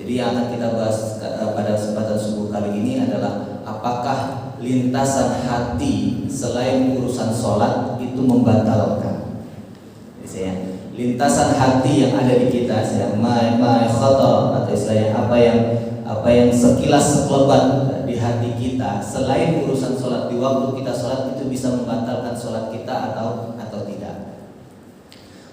Jadi yang akan kita bahas pada kesempatan subuh kali ini adalah apakah lintasan hati selain urusan sholat itu membatalkan. Misalnya, lintasan hati yang ada di kita, khotor atau istilahnya apa yang sekilas sekelebat di hati kita selain urusan sholat di waktu kita sholat itu bisa membatalkan sholat kita atau tidak.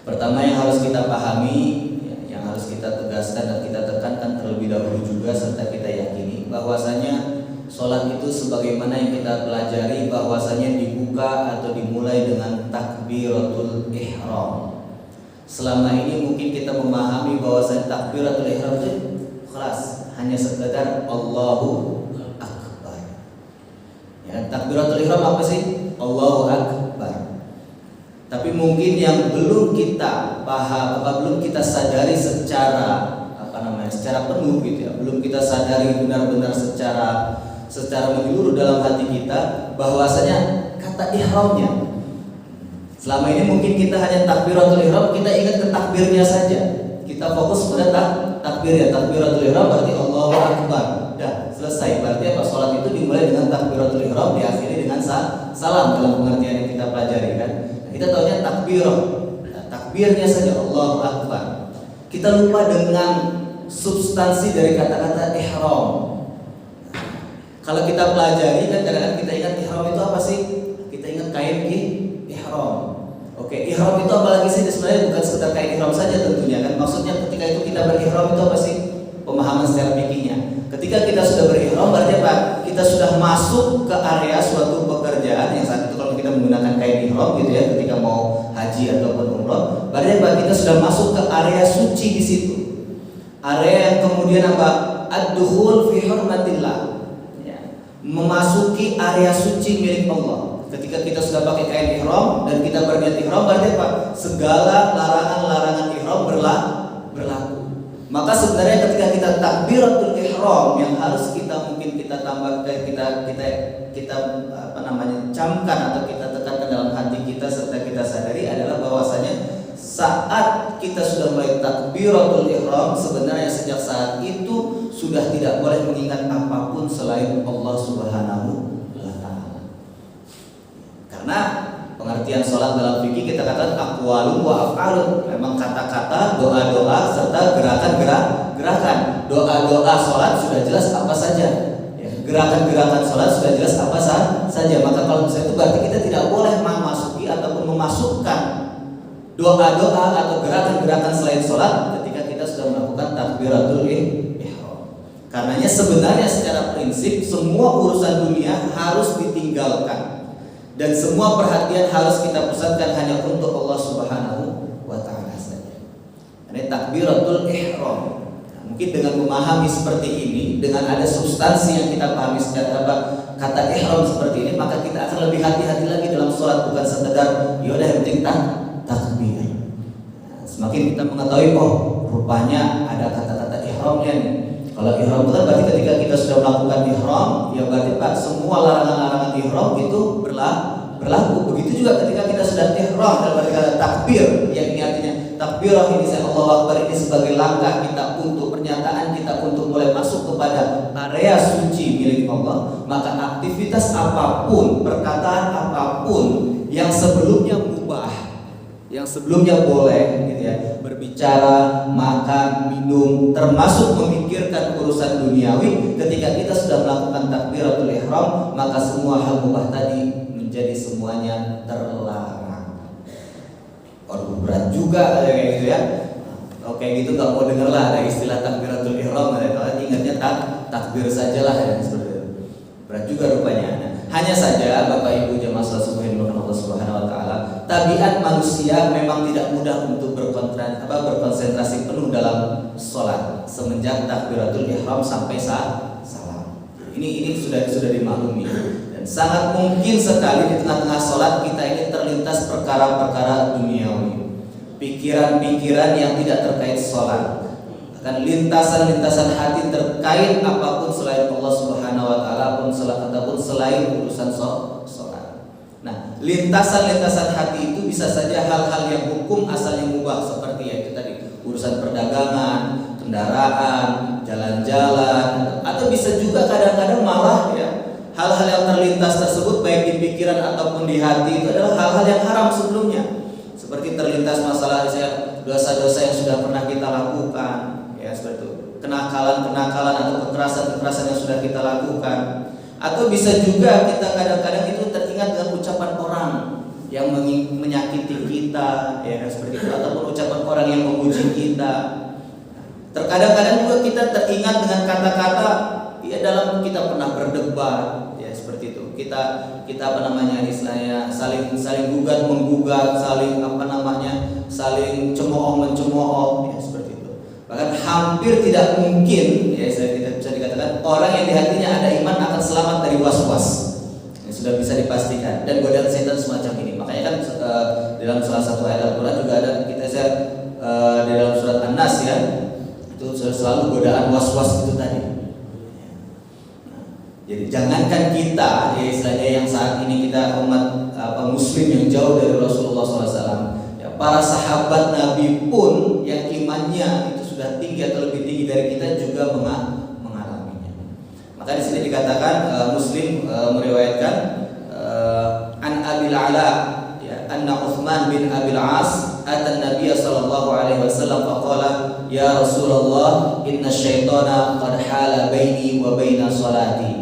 Pertama yang harus kita pahami, yang harus kita tegaskan dan kita tekankan terlebih dahulu juga serta kita yakini bahwasanya sholat itu sebagaimana yang kita pelajari bahwasanya dibuka atau dimulai dengan takbiratul ihram. Selama ini mungkin kita memahami bahwasanya takbiratul ihram itu kelas hanya sekedar Allahu Akbar. Ya, takbiratul ihram apa sih? Allahu Akbar. Tapi mungkin yang belum kita paham, belum kita sadari secara secara penuh gitu ya, belum kita sadari benar-benar secara menyeluruh dalam hati kita bahwasanya kata ihramnya. Selama ini mungkin kita hanya takbiratul ihram, kita ingat ke takbirnya saja. Kita fokus pada takbir ya, takbiratul ihram berarti Allahu Akbar. Dah, selesai. Berarti apa? Salat itu dimulai dengan takbiratul ihram, diakhiri dengan salam dalam pengertian yang kita pelajari kan. Kita tahunya takbir. Nah, takbirnya saja Allahu Akbar. Kita lupa dengan substansi dari kata-kata ihram. Kalau kita pelajari kan kadang-kadang kita ingat ihram itu apa sih? Kita ingat kain ihram. Oke, ihram itu apalagi sih? Sebenarnya bukan sekedar kain ihram saja tentunya kan. Maksudnya ketika itu kita berihram itu apa sih? Pemahaman secara fikihnya. Ketika kita sudah berihram berarti apa? Kita sudah masuk ke area suatu pekerjaan yang saat itu kalau kita menggunakan kain ihram gitu ya, ketika mau haji ataupun umroh, berarti apa? Kita sudah masuk ke area suci di situ. Area yang kemudian apa? Ad-dukhul fi hurmatillah. Memasuki area suci milik Allah. Ketika kita sudah pakai kain ihram dan kita berniat ihram berarti apa? Segala larangan-larangan ihram berlaku. Maka sebenarnya ketika kita takbiratul ihram yang harus kita tambahkan kita camkan atau kita tekankan dalam hati kita serta kita sadari adalah bahwasanya saat kita sudah mulai takbiratul ihram sebenarnya sejak saat itu sudah tidak boleh mengingat apapun selain Allah Subhanahu wa taala. Karena pengertian sholat dalam fikih kita katakan aqwalun wa af'alun, memang kata-kata, doa-doa serta gerakan-gerakan. Doa-doa sholat sudah jelas apa saja. Ya, gerakan-gerakan sholat sudah jelas apa saja. Maka kalau misalnya itu berarti kita tidak boleh memasuki ataupun memasukkan doa-doa atau gerakan-gerakan selain sholat ketika kita sudah melakukan takbiratul ihram. Karenanya sebenarnya secara prinsip semua urusan dunia harus ditinggalkan dan semua perhatian harus kita pusatkan hanya untuk Allah Subhanahu wa taala saja. Ini takbiratul ihram. Mungkin dengan memahami seperti ini, dengan ada substansi yang kita pahami secara kata ihram seperti ini, maka kita akan lebih hati-hati lagi dalam sholat, bukan sekedar yaudah yang penting takbir. Nah, semakin kita mengetahui rupanya ada kata-kata ihramnya nih. Kalau ihram itu berarti ketika kita sudah melakukan ihram, ya berarti Pak semua larangan-larangan ihram itu berlaku. Begitu juga ketika kita sudah ihram dalam kata takbir, yang ini artinya takbirah ini saya Allahu Akbar ini sebagai langkah kita untuk pernyataan kita untuk mulai masuk kepada area suci milik Allah, maka aktivitas apapun, perkataan apapun yang sebelumnya mubah, yang sebelumnya boleh gitu ya, berbicara, makan, minum, termasuk memikirkan urusan duniawi, ketika kita sudah melakukan takbiratul ihram, maka semua hal mubah tadi menjadi semuanya terlarang. Berat juga kayak gitu ya. Oke gitu nggak mau denger lah ada istilah takbiratul ihram, kalau ingatnya takbir sajalah ya, seperti itu. Berat juga rupanya. Hanya saja Bapak Ibu jemaah salat subuh yang dimuliakan Allah Subhanahu wa taala, tabiat manusia memang tidak mudah untuk berkonsentrasi penuh dalam sholat semenjak takbiratul ihram sampai saat salam. Ini sudah dimaklumi dan sangat mungkin sekali di tengah-tengah sholat kita ini terlintas perkara-perkara duniawi, pikiran-pikiran yang tidak terkait sholat, akan lintasan-lintasan hati terkait apapun selain Allah Subhanahu wa taala ataupun selain urusan sholat. Nah, lintasan-lintasan hati itu bisa saja hal-hal yang hukum asalnya mubah seperti ya itu tadi, urusan perdagangan, kendaraan, jalan terlintas tersebut baik di pikiran ataupun di hati itu adalah hal-hal yang haram sebelumnya. Seperti terlintas masalah dosa-dosa yang sudah pernah kita lakukan, ya seperti itu. Kenakalan-kenakalan atau kekerasan-kekerasan yang sudah kita lakukan. Atau bisa juga kita kadang-kadang itu teringat dengan ucapan orang yang menyakiti kita, ya seperti itu, ataupun ucapan orang yang memuji kita. Terkadang-kadang juga kita teringat dengan kata-kata ya dalam kita pernah berdebat, ya seperti itu. Kita istilahnya saling gugat menggugat, saling cemooh-mencemooh, ya seperti itu. Bahkan hampir tidak mungkin, ya kita bisa dikatakan orang yang di hatinya ada iman akan selamat dari was-was. Ini sudah bisa dipastikan. Dan godaan setan semacam ini. Makanya kan dalam salah satu ayat Al-Quran juga ada di dalam surat An-Nas ya, itu selalu godaan was-was itu tadi. Jadi jangankan kita, ya istilahnya yang saat ini kita umat Muslim yang jauh dari Rasulullah SAW, ya, para sahabat Nabi pun yang imannya itu sudah tinggi atau lebih tinggi dari kita juga mengalaminya. Maka di sini dikatakan Muslim meriwayatkan an Abil Ala, ya, anna Utsman bin Abil As atan Nabiy sallallahu alaihi wasallam faqala ya Rasulullah inna syaitana qad hala baini wa baina salati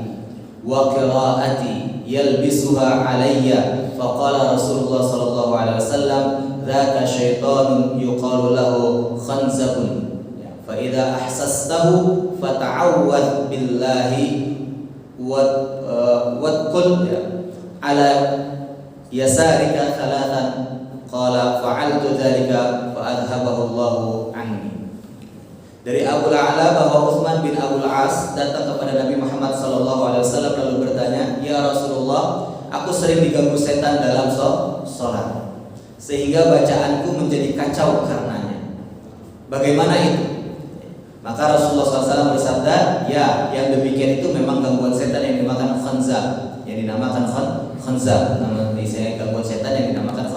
wa qiraati yalbisuha alayya faqala Rasulullah sallallahu alaihi wasallam dzaka syaitanun yuqalu lahu khanzabun fa idza ahsastahu fata'awwadh billahi wa qul ala yasarika thalathan qala fa'altu dzalika fa adhabahu Allahu anni. Dari Abu La'la bahwa Utsman bin Abul As datang kepada Nabi Muhammad SAW lalu bertanya, ya Rasulullah, aku sering diganggu setan dalam sholat sehingga bacaanku menjadi kacau karenanya. Bagaimana itu? Maka Rasulullah SAW bersabda, ya, yang demikian itu memang gangguan setan yang dinamakan khanzab, nama saya gangguan setan yang dinamakan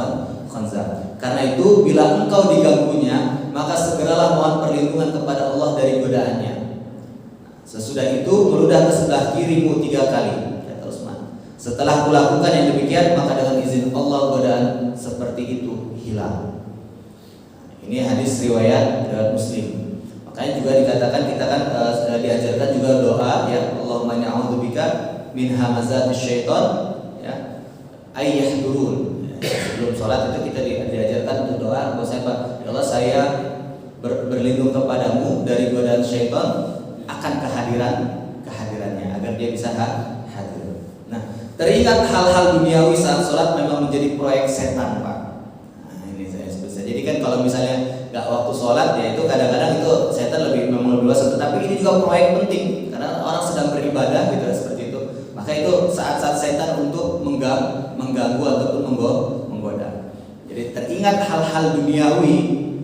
khanzab. Karena itu bila engkau diganggunya, maka segeralah mohon perlindungan kepada Allah dari godaannya. Sesudah itu meludah ke sebelah kirimu 3 kali, kata Utsman. Setelah kulakukan yang demikian, maka dengan izin Allah godaan seperti itu hilang. Ini hadis riwayat Muslim. Makanya juga dikatakan kita kan diajarkan juga doa ya, Allahumma inni a'udzubika min hamazatis syaiton ya ayyahdurun. Sebelum sholat itu kita diajarkan untuk doa bahwa ya Allah saya berlindung kepadamu dari godaan syaitan akan kehadirannya agar dia bisa hadir. Nah, teringat hal-hal duniawi saat sholat memang menjadi proyek setan, Pak. Nah, ini saya sebut saja. Jadi kan kalau misalnya nggak waktu sholat ya itu kadang-kadang itu setan memang lebih luas. Tetapi ini juga proyek penting karena orang sedang beribadah gitu seperti itu. Maka itu saat-saat setan untuk mengganggu ataupun menggoda. Jadi teringat hal-hal duniawi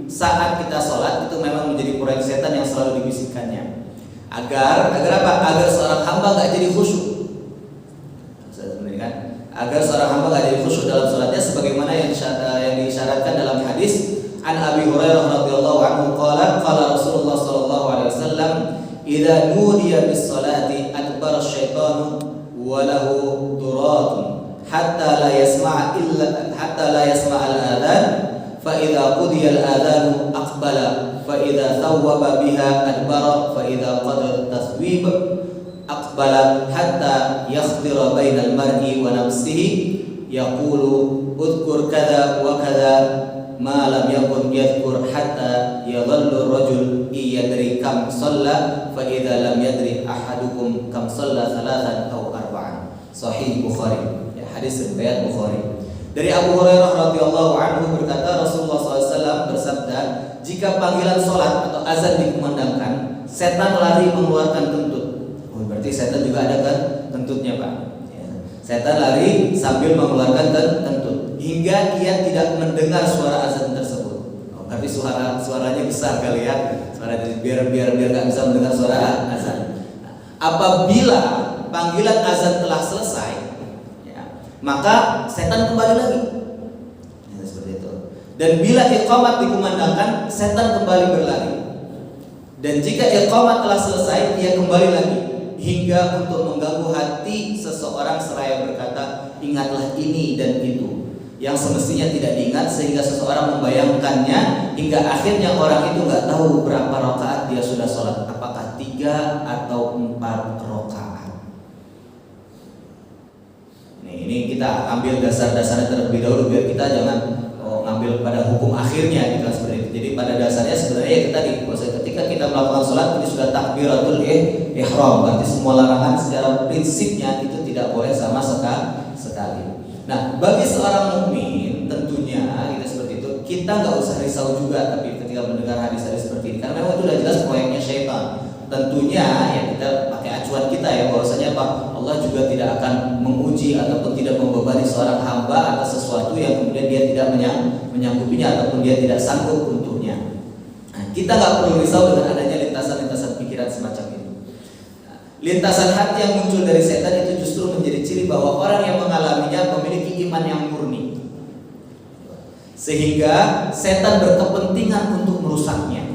saat kita sholat itu memang menjadi proyek setan yang selalu dibisikkannya. Agar apa? Agar seorang hamba nggak jadi khusyuk. Agar seorang hamba nggak jadi khusyuk dalam sholatnya, sebagaimana yang disyaratkan dalam hadis an Abi Hurairah radhiyallahu anhu qala Rasulullah sallallahu alaihi wasallam idza nudiya bis salati adbara asyaitanu wa lahu duratun hatta la yasma' al-adhan fa idza qudiya al-adhan aqbala fa idza thawwaba biha adbara fa idza qada taswib aqbala hatta yakhdira bainal mar'i wa nafsihi yaqulu udhkur kadha wa kadha ma lam yakun yadhkur hatta yadhallu ar-rajul yadri kam shalla fa idza lam yadri ahadukum kam shalla thalathan aw arba'an. Sahih Bukhari. Hadis riwayat Bukhari. Dari Abu Hurairah radhiyallahu anhu berkata Rasulullah SAW bersabda, jika panggilan sholat atau azan dikumandangkan, setan lari mengeluarkan kentut. Oh, berarti setan juga ada kan kentutnya, Pak. Ya. Setan lari sambil mengeluarkan kentut hingga ia tidak mendengar suara azan tersebut. Oh, berarti suaranya besar kali ya. Suaranya biar nggak bisa mendengar suara azan. Nah, apabila panggilan azan telah selesai, maka setan kembali lagi ya, seperti itu. Dan bila iqamat dikumandangkan, setan kembali berlari. Dan jika iqamat telah selesai, ia kembali lagi. hingga untuk mengganggu hati seseorang seraya berkata, ingatlah ini dan itu, yang semestinya tidak diingat, sehingga seseorang membayangkannya hingga akhirnya orang itu nggak tahu berapa rakaat dia sudah sholat, apakah 3 atau 4 rakaat. Ini kita ambil dasar-dasarnya terlebih dahulu biar kita jangan ngambil pada hukum akhirnya gitu seperti itu. Jadi pada dasarnya sebenarnya ya kita ketika kita melakukan sholat ini sudah takbiratul ihram, berarti semua larangan secara prinsipnya itu tidak boleh sama sekali. Nah, bagi seorang mukmin tentunya kita seperti itu, kita nggak usah risau juga tapi ketika mendengar hadis-hadis seperti ini, karena memang itu sudah jelas proyeknya syaitan. Tentunya ya kita pakai acuan kita ya, bahwasanya apa, Allah juga tidak akan menguji ataupun tidak membebani seorang hamba atas sesuatu yang kemudian dia tidak menyanggupinya ataupun dia tidak sanggup untuknya. Nah, kita nggak perlu risau dengan adanya lintasan-lintasan pikiran semacam itu. Nah, lintasan hati yang muncul dari setan itu justru menjadi ciri bahwa orang yang mengalaminya memiliki iman yang murni, sehingga setan berkepentingan untuk merusaknya.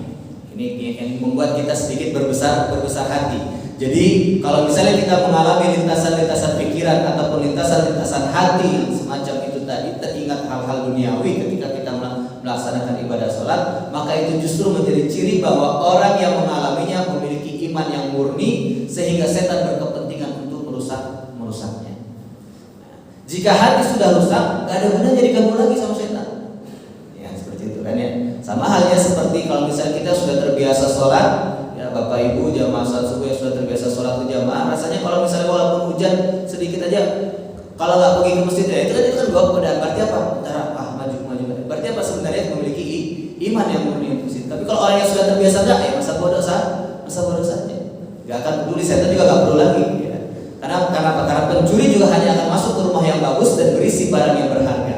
Ini yang membuat kita sedikit berbesar hati. Jadi kalau misalnya kita mengalami lintasan-lintasan pikiran ataupun lintasan-lintasan hati semacam itu tadi, teringat hal-hal duniawi ketika kita melaksanakan ibadah sholat, maka itu justru menjadi ciri bahwa orang yang mengalaminya memiliki iman yang murni, sehingga setan berkepentingan untuk merusaknya. Jika hati sudah rusak, gak ada gunanya diganggu lagi sama setan. Ya seperti itu kan ya. Sama halnya seperti kalau misalnya kita sudah terbiasa sholat, ya Bapak Ibu jamaah sholat subuh yang sudah terbiasa sholat berjamaah, rasanya kalau misalnya walaupun hujan sedikit aja, kalau nggak pergi ke masjid ya itu kan dua keadaan. Berarti apa? Maju. Berarti apa? Sebenarnya memiliki iman yang murni itu sih. Tapi kalau orang yang sudah terbiasa enggak, ya masa bodoh saja. Gak akan peduli, setan juga gak perlu lagi. Ya. Karena pencuri juga hanya akan masuk ke rumah yang bagus dan berisi barang yang berharga.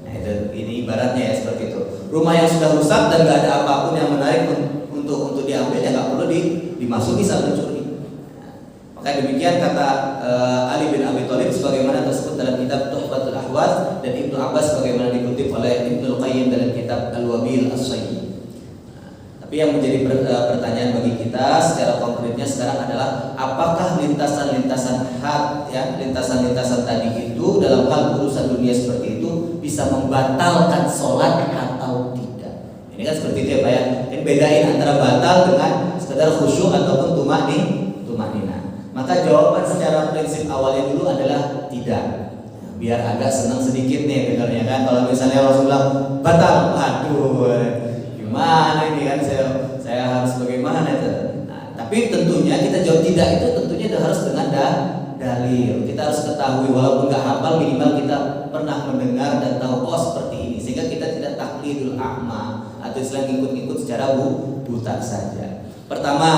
Nah ini ibaratnya ya seperti itu. Rumah yang sudah rusak dan gak ada apapun yang menarik untuk diambil, ya gak perlu dimasuki saat mencuri. Nah, maka demikian kata Ali bin Abi Thalib sebagaimana tersebut dalam kitab Tuhfatul Ahwaz, dan Ibnu Abbas sebagaimana dikutip oleh Ibnu Qayyim dalam kitab Al-Wabil As-Sayyid. Tapi yang menjadi pertanyaan bagi kita secara konkretnya sekarang adalah apakah lintasan-lintasan lintasan-lintasan tadi itu dalam hal urusan dunia seperti itu bisa membatalkan sholat atau tidak? Ini kan seperti itu ya Pak ya. Ini bedain antara batal dengan sekedar khusyuk ataupun tumanina. Maka jawaban secara prinsip awalnya dulu adalah tidak. Biar agak senang sedikit nih dengarnya kan. Kalau misalnya Rasulullah batal, aduh gimana ini kan saya harus bagaimana itu. Nah, tapi tentunya kita jawab tidak itu tentunya harus dengan dalil. Kita harus ketahui walaupun nggak hafal, minimal kita pernah mendengar dan tahu seperti ini, sehingga kita tidak taklidul a'ma atau istilah ngikut-ngikut secara buta saja. Pertama,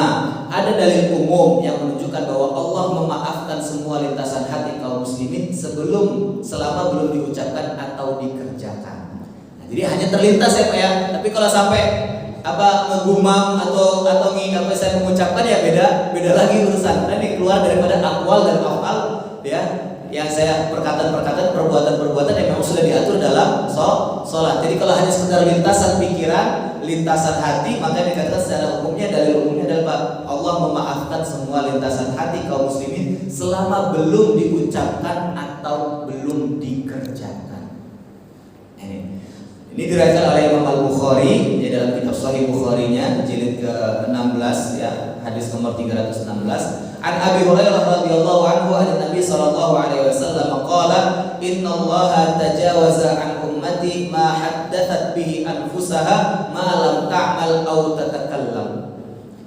ada dalil umum yang menunjukkan bahwa Allah memaafkan semua lintasan hati kaum muslimin selama belum diucapkan atau dikerjakan. Jadi hanya terlintas ya Pak ya. Tapi kalau sampai ngegumam atau saya mengucapkan ya beda lagi urusan. Karena ini keluar daripada aqwal dan afal ya, yang saya perkataan-perkataan, perbuatan-perbuatan yang memang sudah diatur dalam sholat. Jadi kalau hanya sekedar lintasan pikiran, lintasan hati, maka dikatakan secara umumnya dalil umumnya adalah Allah memaafkan semua lintasan hati kaum muslimin selama belum diucapkan atau belum dikerjakan. Ini diriwayatkan oleh Imam Al-Bukhari ya, dalam kitab Sahih Bukharinya jilid ke-16 ya, hadis nomor 316. An Abi Hurairah radhiyallahu anhu an Nabi sallallahu alaihi wasallam qala innallaha tajawaza an ummati ma haddathat bihi anfusaha ma lam ta'mal aw tatakallam.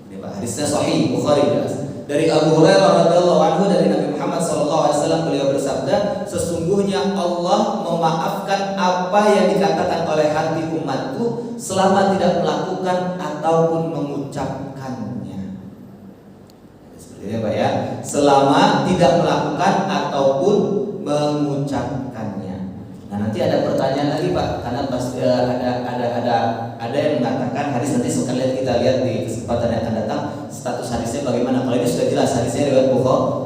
Ini Pak, hadisnya Sahih Bukhari jelas. Dari Abu Hurairah radhiyallahu anhu dari Nabi Muhammad sallallahu alaihi wasallam, beliau bersabda, sesungguhnya Allah memaafkan apa yang dikatakan oleh hati umatku selama tidak melakukan ataupun mengucapkannya. Seperti itu Pak ya, selama tidak melakukan ataupun mengucapkannya. Nah nanti ada pertanyaan lagi Pak, karena pasti ada yang mengatakan hadis, nanti kita lihat di kesempatan yang akan datang status hadisnya bagaimana. Kalau ini sudah jelas hadisnya riwayat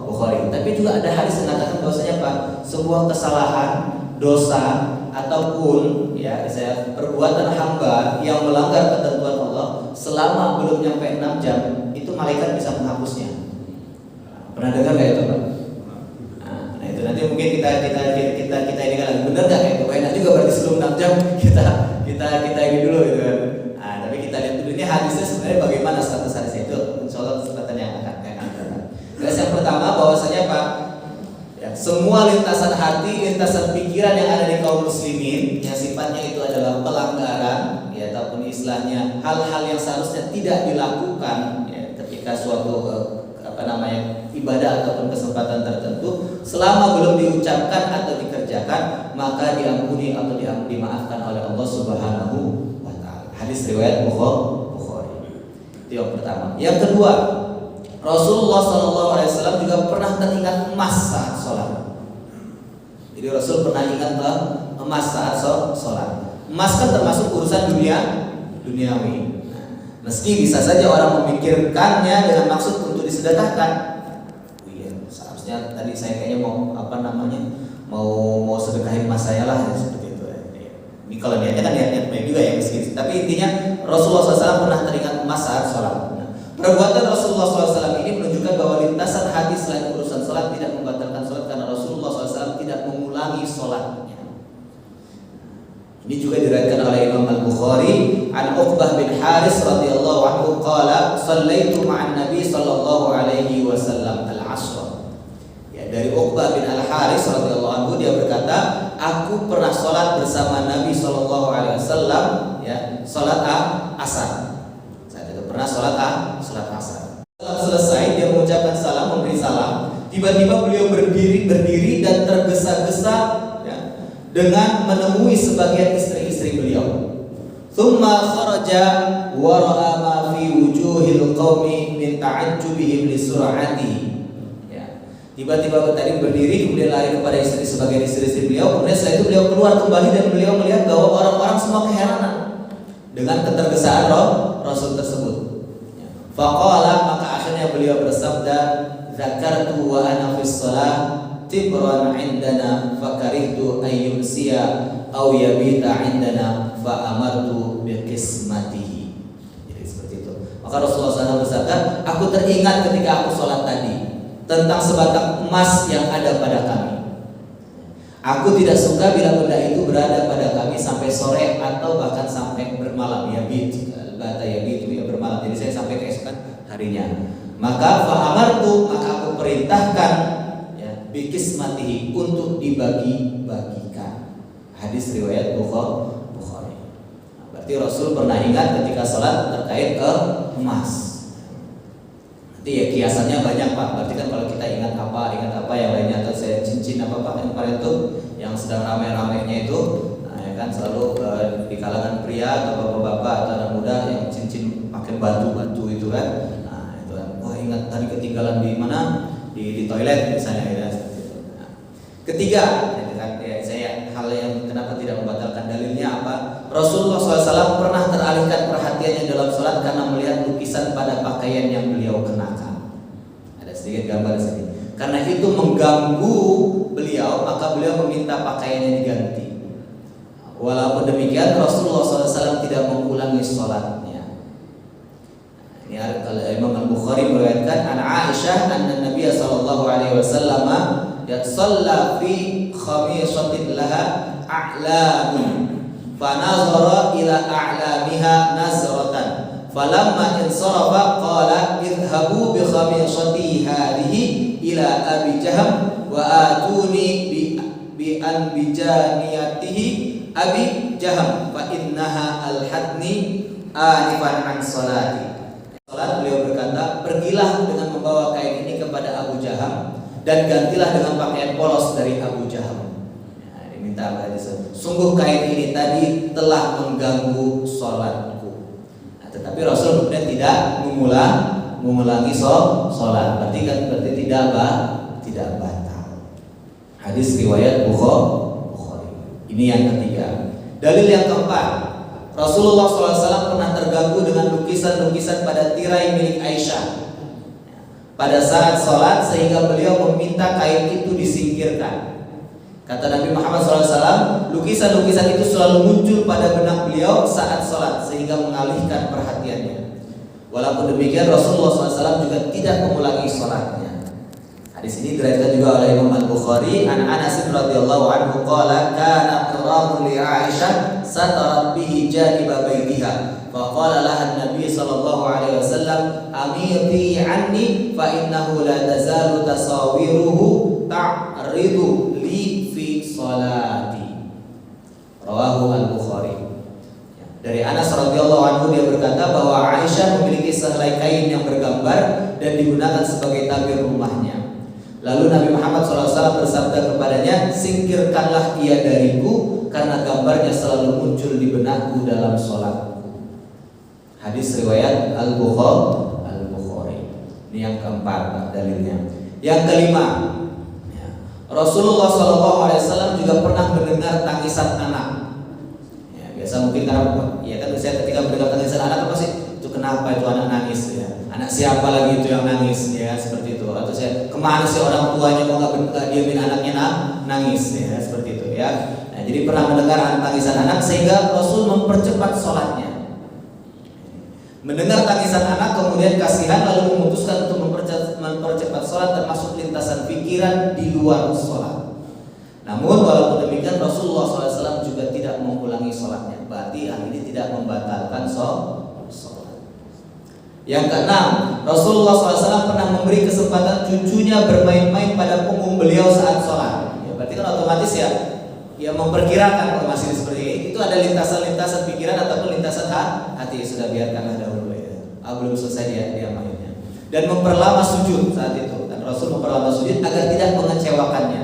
Bukhari. Tapi juga ada hadis yang mengatakan bahwasanya Pak, sebuah kesalahan, dosa ataupun ya perbuatan hamba yang melanggar ketentuan Allah selama belum nyampe 6 jam itu malaikat bisa menghapusnya. Pernah dengar nggak itu Pak? Nah itu nanti mungkin kita ini kan benar nggak kayak itu? Enak juga berarti sebelum 6 jam kita ini dulu gitu kan. Nah tapi kita lihat dulu ini hadisnya sebenarnya bagaimana status hadis itu. Insya Allah kesempatan yang akan datang. Guys, yang pertama bahwasanya Pak, ya, semua lintasan hati, lintasan pikiran yang ada di kaum muslimin yang sifatnya itu adalah pelanggaran, ya, ataupun istilahnya hal-hal yang seharusnya tidak dilakukan, ya, ketika suatu ibadah ataupun kesempatan tertentu, selama belum diucapkan atau dikerjakan, maka diampuni atau dimaafkan oleh Allah Subhanahu wa Ta'ala. Hadis riwayat Bukhari. Itu yang pertama. Yang kedua, Rasulullah SAW juga pernah teringat emas saat sholat. Jadi Rasul pernah ingat emas saat sholat. Emas kan termasuk urusan duniawi. Nah, meski bisa saja orang memikirkannya dengan maksud untuk disedekahkan. Oh iya, seharusnya tadi saya kayaknya mau sedekahin emas saya lah, seperti itu. Ini kalau niatnya kan niat baik juga ya meski. Tapi intinya Rasulullah SAW pernah teringat emas saat sholat. Perbuatan Rasulullah SAW ini menunjukkan bahwa lintasan hati selain urusan sholat tidak membatalkan sholat, karena Rasulullah SAW tidak mengulangi sholatnya. Ini juga diriwayatkan oleh Imam Al-Bukhari an Uqbah bin Haris radhiyallahu anhu qala shallaitu ma'an Nabi sallallahu alaihi wasallam al-'ashr. Ya, dari Uqbah bin Al-Haris radhiyallahu anhu dia berkata, aku pernah sholat bersama Nabi sallallahu alaihi wasallam, ya, sholat asar. Pernah sholat asar. Setelah selesai dia mengucapkan salam, memberi salam. Tiba-tiba beliau berdiri dan tergesa-gesa, ya, dengan menemui sebagian istri-istri beliau. Tsumma kharaja wa ra'a ma fi wujuhil qaumi min ta'ajjubihim li sur'atihi. Ya. Tiba-tiba tadi berdiri kemudian lari kepada sebagian istri-istri beliau. Kemudian setelah itu beliau keluar kembali dan beliau melihat bahwa orang-orang semua keheranan dengan ketergesaan Rasul tersebut. Faqala, maka akhirnya beliau bersabda, "Dzakartu wa ana fis shalah tibran 'indana fakarihtu ayyumsiya aw yabita 'indana fa amartu bi qismatihi." Jadi seperti itu. Maka Rasulullah SAW bersabda, aku teringat ketika aku sholat tadi tentang sebatang emas yang ada pada kami. Aku tidak suka bila benda itu berada pada kami sampai sore atau bahkan sampai bermalam, ya itu ya bermalam. Jadi saya sampai keesokan harinya. Maka fa'amartu, maka aku perintahkan, ya, bikismatihi, untuk dibagi-bagikan. Hadis riwayat Bukhari. Nah, berarti Rasul pernah ingat ketika sholat terkait emas. Nanti ya kiasannya banyak Pak. Berarti kan kalau kita ingat apa yang lainnya, atau saya cincin apa Pak yang kemarin itu yang sedang ramai-ramainya itu, kan selalu di kalangan pria atau bapak-bapak atau anak muda yang cincin pakai batu-batu itu kan. Nah, itu kan. Wah, ingat tadi ketinggalan di mana? Di toilet misalnya, ya. Nah, ketiga, kan, ya, saya hal yang kenapa tidak membatalkan, dalilnya apa? Rasulullah SAW pernah teralihkan perhatiannya dalam sholat karena melihat lukisan pada pakaian yang beliau kenakan. Ada sedikit gambar di sini. Karena itu mengganggu beliau, maka beliau meminta pakaiannya diganti. Walaupun demikian Rasulullah SAW tidak mengulangi sholatnya. Ini kalau Imam Al-Bukhari meriwayatkan an Aisyah anna Nabiy sallallahu alaihi wasallam ya shalla fi khamisatin laha a'lamun fa nazara ila a'lamiha nazratan falamma insarafa qala idhabu bi khamisati hadhihi ila Abi Jaham wa atuni bi anbijaniyatihi Abi Jaham fa innaha al-hadni anifan an salati. Salat beliau berkata, pergilah dengan membawa kain ini kepada Abu Jaham dan gantilah dengan pakaian polos dari Abu Jaham. Nah, diminta hadis. Sungguh kain ini tadi telah mengganggu salatku. Nah, tetapi Rasul kemudian tidak mengulangi salat. Berarti tidak batal. Hadis riwayat Bukhari. Ini yang ketiga. Dalil yang keempat, Rasulullah SAW pernah terganggu dengan lukisan-lukisan pada tirai milik Aisyah pada saat sholat, sehingga beliau meminta kain itu disingkirkan. Kata Nabi Muhammad SAW, lukisan-lukisan itu selalu muncul pada benak beliau saat sholat sehingga mengalihkan perhatiannya. Walaupun demikian Rasulullah SAW juga tidak mengulangi sholatnya. Di sini diriwayatkan juga oleh Imam Al-Bukhari an Anas radhiyallahu anhu qala kana qiramun li Aisyah satarat bihi janiba baitiha fa qala laha an-nabi sallallahu alaihi wasallam amiti anni fa innahu la tazalu tasawiruhu ta'ridu li fi salati. Rawahu Al-Bukhari. Dari Anas radhiyallahu anhu dia berkata bahwa Aisyah memiliki sehelai kain yang bergambar dan digunakan sebagai tabir rumahnya. Lalu Nabi Muhammad SAW bersabda kepadanya, singkirkanlah ia dariku karena gambarnya selalu muncul di benakku dalam sholatku. Hadis riwayat Al-Bukhari. Ini yang keempat dalilnya. Yang kelima, Rasulullah SAW juga pernah mendengar tangisan anak. Ya, biasa mungkin karena ya kan saya ketika mendengar tangisan anak apa sih? Itu kenapa itu anak nangis ya? Anak siapa lagi itu yang nangis ya, seperti itu. Atau saya kemana sih orang tuanya kok nggak diamin anaknya nangis ya, seperti itu ya. Nah, jadi pernah mendengar tangisan anak sehingga Rasul mempercepat sholatnya. Mendengar tangisan anak kemudian kasihan lalu memutuskan untuk mempercepat sholat termasuk lintasan pikiran di luar sholat. Namun walaupun demikian Rasulullah SAW juga tidak mengulangi sholatnya. Berarti hal ini tidak membatalkan sholat. Yang keenam, Rasulullah SAW pernah memberi kesempatan cucunya bermain-main pada punggung beliau saat sholat. Ya, berarti kan otomatis ya memperkirakan kalau masih seperti ini, itu ada lintasan-lintasan pikiran ataupun lintasan hati. Sudah biarkanlah dahulu ya. Belum selesai dia mainnya. Dan memperlama sujud saat itu. Dan Rasul memperlama sujud agar tidak mengecewakannya.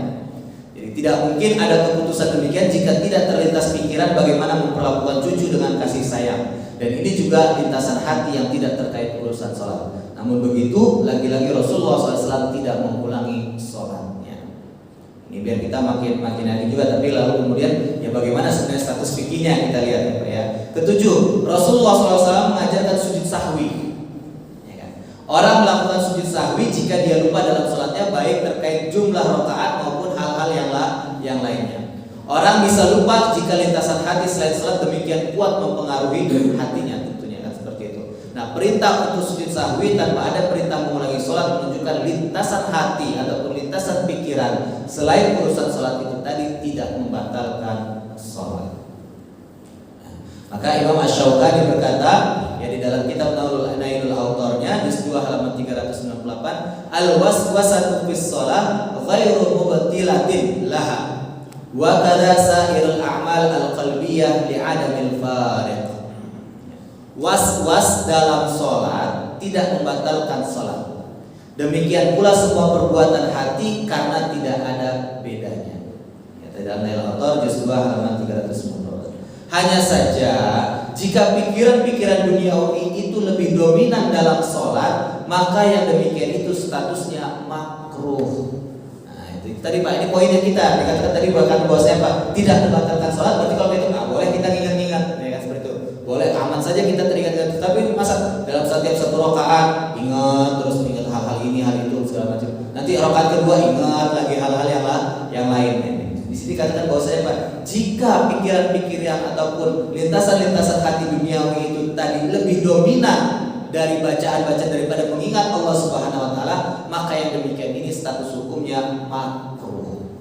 Jadi tidak mungkin ada keputusan demikian jika tidak terlintas pikiran bagaimana memperlakukan cucu dengan kasih sayang. Dan ini juga lintasan hati yang tidak terkait urusan sholat. Namun begitu, lagi-lagi Rasulullah SAW tidak mengulangi sholatnya. Ini biar kita makin yakin juga. Tapi lalu kemudian ya bagaimana sebenarnya status fikihnya kita lihat ya Pak ya. Ketujuh, Rasulullah SAW mengajarkan sujud sahwi. Ya kan? Orang melakukan sujud sahwi jika dia lupa dalam sholatnya, baik terkait jumlah rakaat maupun hal-hal yang lainnya. Orang bisa lupa jika lintasan hati selain sholat demikian kuat mempengaruhi hatinya, tentunya kan seperti itu. Nah, perintah untuk sujud sahwi tanpa ada perintah mengulangi sholat menunjukkan lintasan hati ataupun lintasan pikiran selain urusan sholat itu tadi tidak membatalkan sholat. Nah, maka Imam Asy-Syaukani berkata ya di dalam kitab Nailul Autornya di 2 halaman 398, al-waswasatu fis shalah ghairu mubtilatin laha. Wa kadza sa'irul a'mal al-qalbiyah li'adamil fariq. Was-was dalam sholat tidak membatalkan sholat. Demikian pula semua perbuatan hati karena tidak ada bedanya. Ya, dalam Nailul Autor juz 2 halaman 390. Hanya saja jika pikiran-pikiran duniawi itu lebih dominan dalam sholat, maka yang demikian itu statusnya makruh. Tadi Pak, ini poinnya kita dikatakan tadi bahkan bahwasanya Pak tidak membatalkan sholat, berarti kalau itu boleh kita ingat-ingat ya kan seperti itu. Boleh aman saja kita teringat-ingat, tapi masa dalam setiap satu rakaat ingat terus ingat hal-hal ini hal itu segala macam. Nanti rakaat kedua ingat lagi hal-hal yang lain. Di sini dikatakan bahwasanya Pak, jika pikiran-pikiran ataupun lintasan-lintasan hati duniawi itu tadi lebih dominan dari bacaan-bacaan daripada mengingat Allah Subhanahu wa taala, maka yang demikian ini status hukumnya makruh.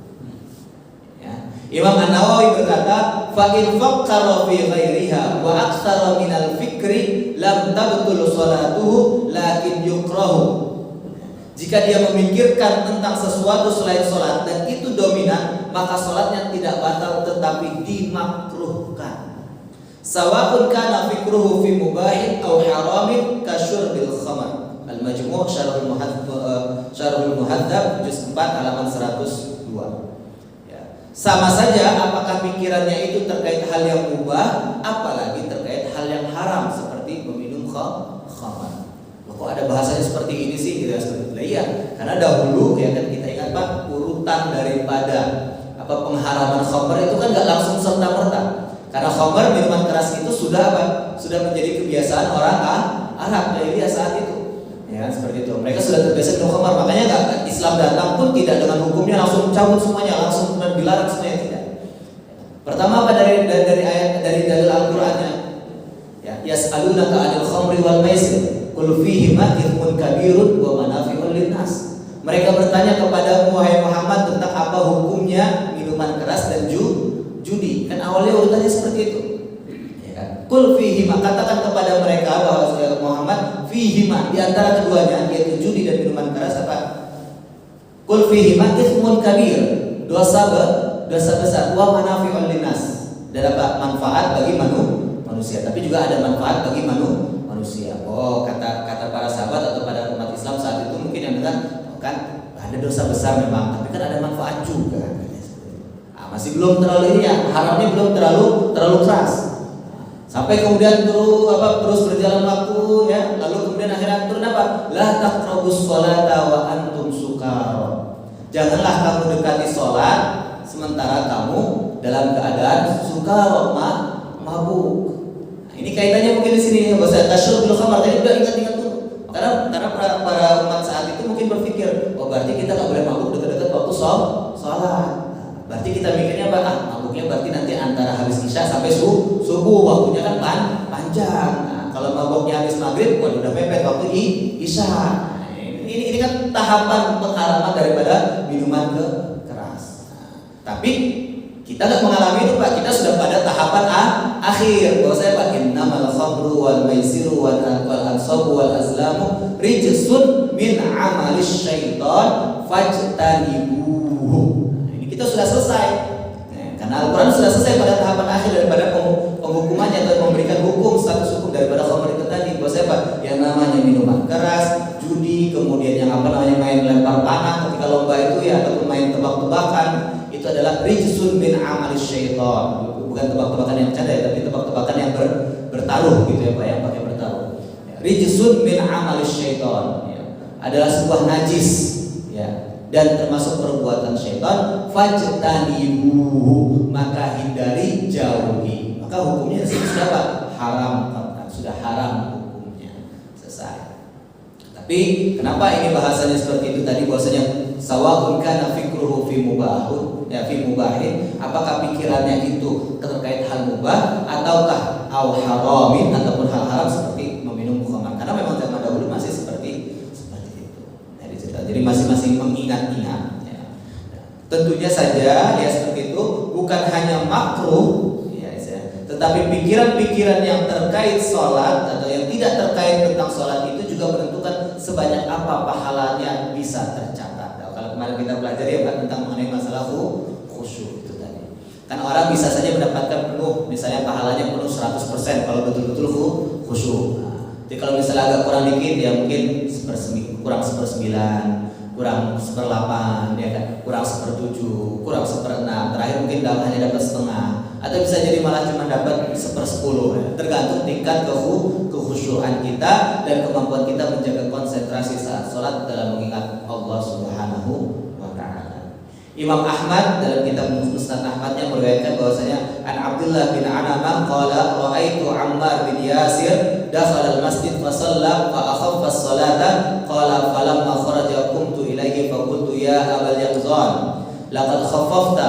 Ya. Imam An-Nawawi berkata, fa in fakkara fi ghairiha wa aktsara min al-fikri lam tabtul salatuhu lakin yukrahu. Jika dia memikirkan tentang sesuatu selain salat dan itu dominan, maka salatnya tidak batal tetapi dimakruhkan. Sawa'un kana fikruhu fi mubahin aw haramin ka syurbil khamar. Al-Majmu' Syarhul Muhadzab juz 4 halaman 102. Ya. Sama saja apakah pikirannya itu terkait hal yang mubah apalagi terkait hal yang haram seperti meminum khamar. Kok ada bahasanya seperti ini sih gitu ya. Iya, karena dahulu ya kan kita ingat Pak, urutan daripada pengharaman khamar itu kan enggak langsung serta-merta. Karena khamar minuman keras itu sudah sudah menjadi kebiasaan orang Arab jahiliyah saat itu. Ya, seperti itu. Mereka sudah terbiasa minum khamar, makanya Islam datang pun tidak dengan hukumnya langsung cabut semuanya, langsung dilarang semuanya tidak. Pertama apa dari ayat dari dalil Al-Qur'annya? Ya, yas'alunaka 'anil khamri wal maisir, qul fihima ithmun kabirun wa manafi'un linnas Mereka bertanya kepadamu wahai Muhammad tentang apa hukumnya minuman keras dan judi. Kan awalnya urutannya seperti itu. Ya kan? Qul fihima, katakan kepada mereka bahwa Muhammad fihima, di antara keduanya yaitu judi dan minuman keras apa? Qul fihima itsmun kabir, dosa besar, wa manafi'un linnas, dan apa? Manfaat bagi manusia. Tapi juga ada manfaat bagi manusia. Oh, kata para sahabat atau pada umat Islam saat itu mungkin yang dengar, kan ada dosa besar memang, tapi kan ada manfaat juga. Masih belum terlalu ini ya, haramnya belum terlalu keras. Sampai kemudian terus berjalan waktu ya, lalu kemudian akhirnya turun apa? La taqrabus sholata wa antum sukara. Janganlah kamu dekati sholat sementara kamu dalam keadaan sukara, mabuk. Nah, ini kaitannya mungkin di sini bahasa tasyurbil khamar tadi udah ingat tuh. Karena para umat saat itu mungkin berpikir, oh berarti kita nggak boleh mabuk dekat-dekat waktu sholat. Berarti kita mikirnya apa? Mabuknya berarti nanti antara habis isya sampai subuh, waktunya kan panjang. Nah, kalau mabuknya habis maghrib, waduh udah mepet waktu isya. Nah, ini kan tahapan pengharaman daripada minuman keras. Nah, tapi kita nggak mengalami itu Pak. Kita sudah pada tahapan akhir. Bahwa saya Pak, innamal khamru wal maisiru wal ansabu wal azlamu rijsun min amalis syaitan fajtanibuhu. Kita sudah selesai, karena Al-Quran sudah selesai pada tahapan akhir daripada penghukumannya atau memberikan status hukum daripada khamr itu tadi. Bahwa siapa? Yang namanya minuman keras, judi, kemudian yang main lempar panah ketika lomba itu ya, ataupun main tebak-tebakan, itu adalah rijsun min amalis syaitan. Bukan tebak-tebakan yang bercanda ya, tapi tebak-tebakan yang bertaruh gitu ya Pak, yang pakai bertaruh. Rijsun min amalis syaitan ya, adalah sebuah najis ya, dan termasuk perbuatan syaitan. Fajtanibuhu, maka hindari, jauhi. Maka hukumnya sudah apa? Haram, sudah haram hukumnya. Selesai. Tapi kenapa ini bahasanya seperti itu tadi, bahwasanya sawa'un kana fikruhu fi mubahin, apakah pikirannya itu terkait hal mubah ataukah au haramin, ataupun hal haram seperti meminum khamar. Karena memang zaman dahulu masih seperti itu. Jadi masing-masing mengingat-ingat ya. Tentunya saja ya seperti itu, bukan hanya makruh ya, tetapi pikiran-pikiran yang terkait sholat atau yang tidak terkait tentang sholat itu juga menentukan sebanyak apa pahalanya bisa tercatat. Nah, kalau kemarin kita belajar ya Pak tentang mengenai masalah khusyuk itu tadi. Kan orang bisa saja mendapatkan penuh, misalnya pahalanya penuh 100% kalau betul-betul khusyuk. Jadi kalau misalnya agak kurang dikit ya mungkin kurang 1/9, kurang 1/8 ya kan, kurang 1/7, kurang 1/6, terakhir mungkin hanya dapat setengah, atau bisa jadi malah cuma dapat 1/10 ya. Tergantung tingkat kekhusyuan kita dan kemampuan kita menjaga konsentrasi saat sholat dalam mengingat Allah Subhanahu wa ta'ala. Imam Ahmad dalam kitab Musnad Ahmadnya meriwayatkan bahwasanya an Abdullah bin Anamah qala ra'aitu Ammar bin Yasir dakhala al-masjid fa shalla fa akhaffa as-salata qala falamma kharaja qumtu ilayhi fa qultu ya Abal Yaqzan laqad khaffafta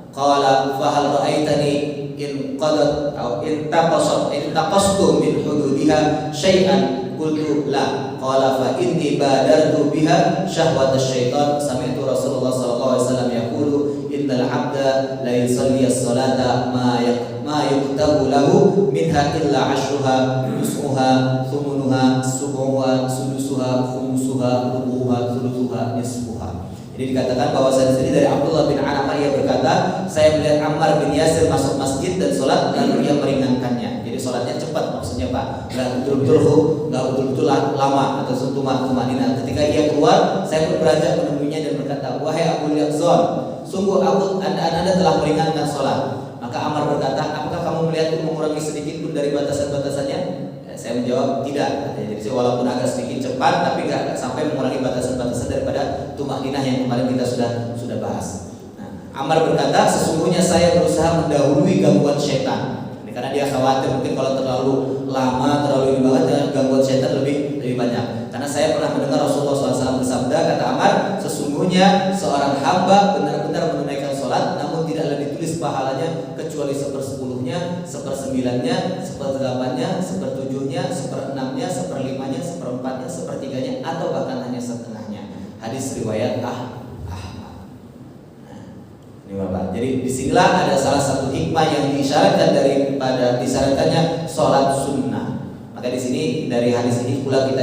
qala fa hal ra'aitani in qadat aw in taqastu min hududiha syai'an qultu la qala fa inni badartu biha syahwat asy-syaitan sami'tu Rasulullah sallallahu alaihi wasallam yaqulu innal 'abda la yusalli as-salata ma yuktabu lahu minha illa 'ashruha nus'uha thumunuha subuha sudusuha khumsuha rubuha thuluthuha nisfuha. Jadi dikatakan bahwa di sini dari Abdullah bin Anamah, ia berkata, saya melihat Ammar bin Yasir masuk masjid dan sholat lalu ia meringankannya. Jadi sholatnya cepat maksudnya Pak, nggak betul-betul lama atau tumanina. Ketika ia keluar, saya pun beranjak menemuinya dan berkata, wahai Abu Yaqzan, sungguh anda telah meringankan sholat. Maka Ammar berkata, apakah kamu melihatku mengurangi sedikit pun dari batasan-batasannya? Saya menjawab tidak. Jadi walaupun agak sedikit cepat, tapi nggak sampai mengurangi batasan-batasan daripada tumakninah yang kemarin kita sudah bahas. Nah, Ammar berkata, sesungguhnya saya berusaha mendahului gangguan setan. Karena dia khawatir mungkin kalau terlalu lama, terlalu ini banget, gangguan setan lebih banyak. Karena saya pernah mendengar Rasulullah SAW bersabda, kata Ammar, sesungguhnya seorang hamba benar-benar menunaikan sholat, namun tidaklah ditulis pahalanya kecuali 1/10-nya, 1/9-nya, 1/8-nya, 1/7-nya, 1/6-nya, 1/5-nya, 1/4-nya, 1/3-nya, atau bahkan hanya setengahnya. Hadis riwayat Ahmad. Ini Bapak. Jadi disinilah ada salah satu hikmah yang diisyaratkan daripada disyaratkannya sholat sunnah. Maka di sini dari hadis ini pula kita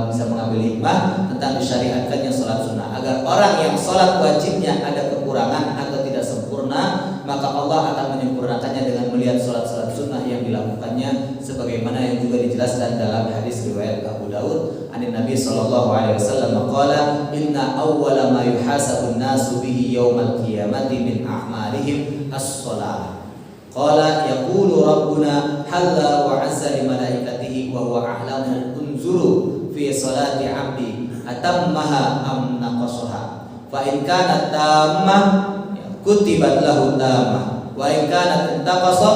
bisa mengambil hikmah tentang disyariatkannya sholat sunnah, agar orang yang sholat wajibnya ada kekurangan atau tidak sempurna, maka Allah akan menyempurnakannya dengan melihat sholat-sholat sunnah yang dilakukannya, sebagaimana yang juga dijelaskan dalam hadis riwayat Abu Daud. An Nabi sallallahu alaihi wasallam qala inna awwala ma yuhasabun nasu bihi yaumal qiyamati min a'malihim as-shalah. Qala yaqulu rabbuna halla wa 'azza li malaikatihi wa huwa a'lamu unzuru fi salati 'abdi atammaha am naqasaha fa in kanat tammah kutibat lahu tammah wa in kanat intaqasa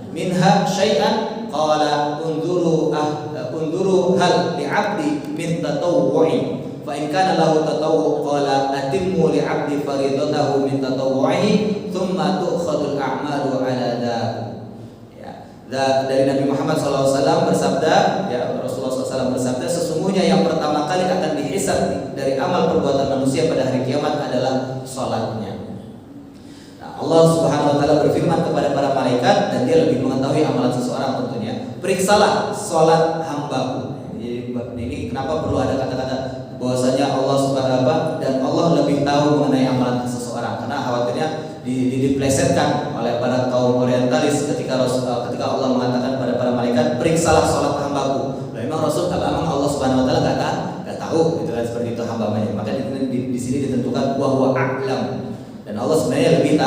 minha syai'an qala unzuru hal li 'abdi min tatawwu'in fa in kana lahu tatawwu' qala atimmu li 'abdi faridatahu min tatawwu'ihi thumma tu'khadul a'malu 'ala dzalik. Dari Nabi Muhammad SAW bersabda, Rasulullah SAW bersabda, sesungguhnya yang pertama kali akan dihisab dari amal perbuatan manusia pada hari kiamat adalah salatnya. Allah Subhanahu wa taala berfirman kepada para malaikat, dan dia lebih mengetahui amalan seseorang tentunya. Periksalah salat hambaku. Jadi ini kenapa perlu ada kata-kata bahwasanya Allah Subhanahu wa taala dan Allah lebih tahu mengenai amalan seseorang, karena khawatirnya diplesetkan oleh para kaum orientalis ketika Allah mengatakan kepada para malaikat, periksalah salat hambaku. Memang Rasul memang Allah Subhanahu wa taala enggak tahu gitu kan, seperti itu hamba-hambanya. Maka di sini ditentukan wa huwa a'lam. Dan Allah sebenarnya lebih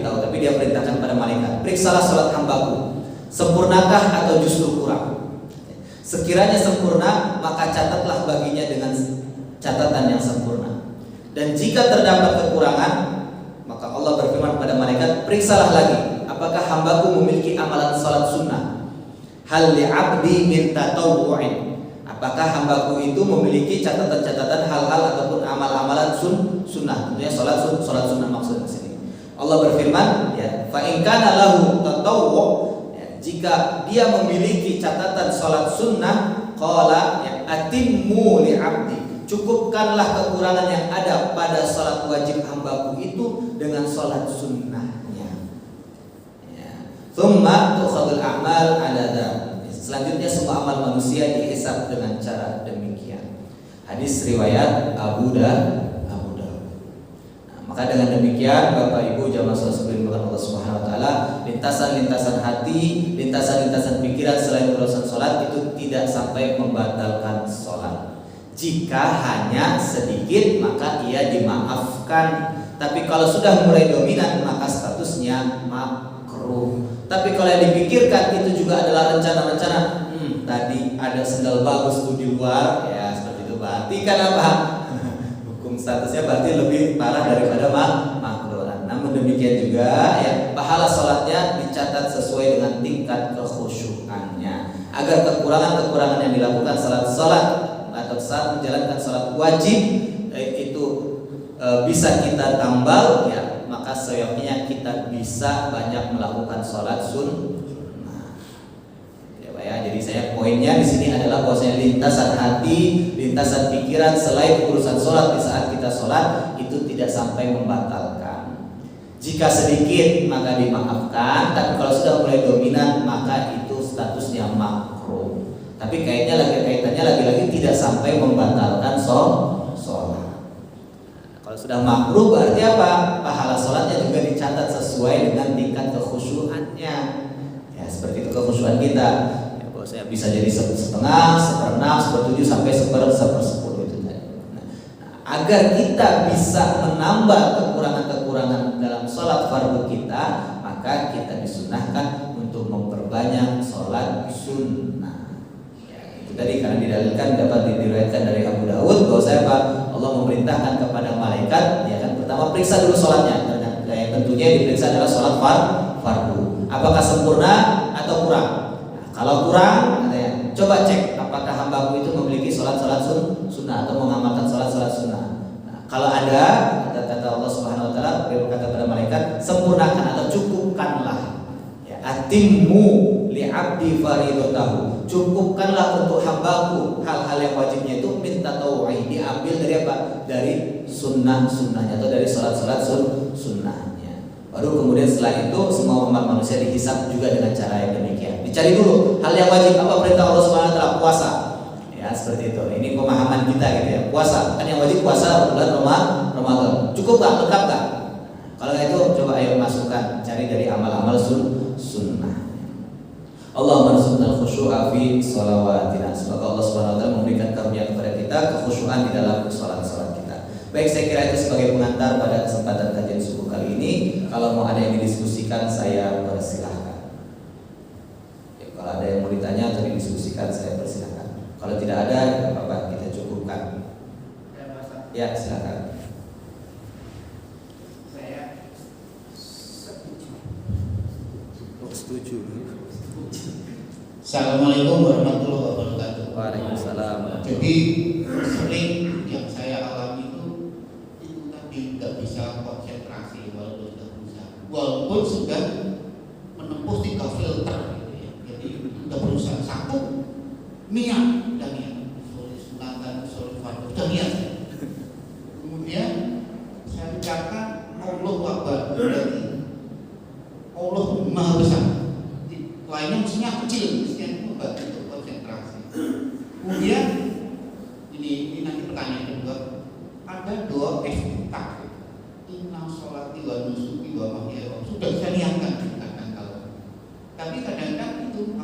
tahu, tapi dia perintahkan pada malaikat, periksalah salat hambaku, sempurnakah atau justru kurang. Sekiranya sempurna, maka catatlah baginya dengan catatan yang sempurna. Dan jika terdapat kekurangan, maka Allah berfirman kepada malaikat, periksalah lagi, apakah hambaku memiliki amalan salat sunnah. Hal li'abdi min tatawwu'in, apakah hambaku itu memiliki catatan-catatan hal-hal ataupun amal-amalan sunnah. Tentunya salat sunnah maksudnya sini. Allah berfirman, fa in kana lahu tatawwu', jika dia memiliki catatan salat sunnah, qala atimmu li'abdi, cukupkanlah kekurangan yang ada pada salat wajib hambaku itu dengan salat sunnahnya. Tsumma tu'khadul a'mal 'ala dzalik. Selanjutnya semua amal manusia dihisab dengan cara demikian. Hadis riwayat Abu Daud. Maka dengan demikian Bapak Ibu jamaah sekalian Allah Subhanahu wa taala, lintasan-lintasan hati, lintasan-lintasan pikiran selain urusan salat itu tidak sampai membatalkan salat. Jika hanya sedikit maka ia dimaafkan. Tapi kalau sudah mulai dominan maka statusnya makruh. Tapi kalau yang dipikirkan itu juga adalah rencana-rencana, tadi ada sendal bagus tuh di luar, ya seperti itu, berarti kan apa? Hukum statusnya berarti lebih parah daripada makruhan. Namun demikian juga ya, pahala sholatnya dicatat sesuai dengan tingkat kekhusyukannya, agar kekurangan-kekurangan yang dilakukan sholat atau saat menjalankan sholat wajib itu bisa kita tambal ya. Maka seyogyanya kita bisa banyak melakukan sholat sunnah. Jadi saya poinnya di sini adalah bahwasanya lintasan hati, lintasan pikiran selain urusan sholat di saat kita sholat itu tidak sampai membatalkan. Jika sedikit maka dimaafkan, tapi kalau sudah mulai dominan maka itu statusnya makruh. Tapi kaitannya lagi-lagi tidak sampai membatalkan sholat. Kalau sudah makruh berarti apa? Pahala sholatnya juga dicatat sesuai dengan tingkat kekhusyuannya. Ya seperti itu kekhusyuan kita. Ya, bahwasanya bisa jadi setengah, seperenam, sepertujuh sampai sepersepuluh itu tadi. Agar kita bisa menambah kekurangan-kekurangan dalam sholat fardu kita, maka kita disunahkan untuk memperbanyak sholat sunnah. Ya, itu tadi karena didalilkan dapat diriwayatkan dari Abu Daud bahwasanya apa? Allah memerintahkan kepada malaikat, ya kan, pertama periksa dulu sholatnya. Yang tentunya diperiksa adalah sholat fardu. Apakah sempurna atau kurang? Nah, kalau kurang, coba cek apakah hambaku itu memiliki sholat sunnah atau mengamalkan sholat sunnah. Nah, kalau ada, kata Allah Subhanahu Wa Taala berkata kepada malaikat, sempurnakan atau cukupkanlah. Ya, atimmu li'abdi faridatahu, cukupkanlah untuk hambaku hal-hal yang wajibnya itu minta tawai, diambil dari sunnahnya atau dari sholat sunnahnya. Baru kemudian setelah itu semua umat manusia dihisab juga dengan cara yang demikian. Dicari dulu hal yang wajib, apa perintah Allah Subhanahu wa taala, puasa. Ya, seperti itu. Ini pemahaman kita gitu ya. Puasa, kan yang wajib puasa bulan Ramadan. Cukup nggak? Lengkap nggak? Kalau itu coba ayo masukkan, cari dari amal-amal sunnah. Allahumma arzuqnal khusyu'a fi shalawatina. Semoga Allah Subhanahu wa taala memberikan karunia kepada kita kekhusyuan di dalam salat-salat kita. Baik, saya kira itu sebagai pengantar pada kesempatan kajian subuh kali ini. Kalau mau ada yang didiskusikan, saya persilahkan. Ya, kalau ada yang mau ditanya atau didiskusikan, saya persilahkan. Kalau tidak ada, tidak apa-apa, kita cukupkan. Ya, silakan. Saya setuju. Assalamualaikum warahmatullahi wabarakatuh. Waalaikumsalam. Jadi sering yang saya alami itu tadi nggak bisa konsentrasi walaupun sudah menempuh 3 filter gitu ya. Jadi udah berusaha satu niat dan niat sunatan fardu dan niat. Kemudian saya ucapkan Allahu Akbar, berarti Allah Maha Besar. Lainnya mestinya kecil, mestinya membantu untuk konsentrasi. Kemudian ini nanti pertanyaan kedua, ada doa iftitah. Inna sholati wa nusuki wa mahyaya. Sudah saya niatkan kadang kalau. Tapi kadang-kadang itu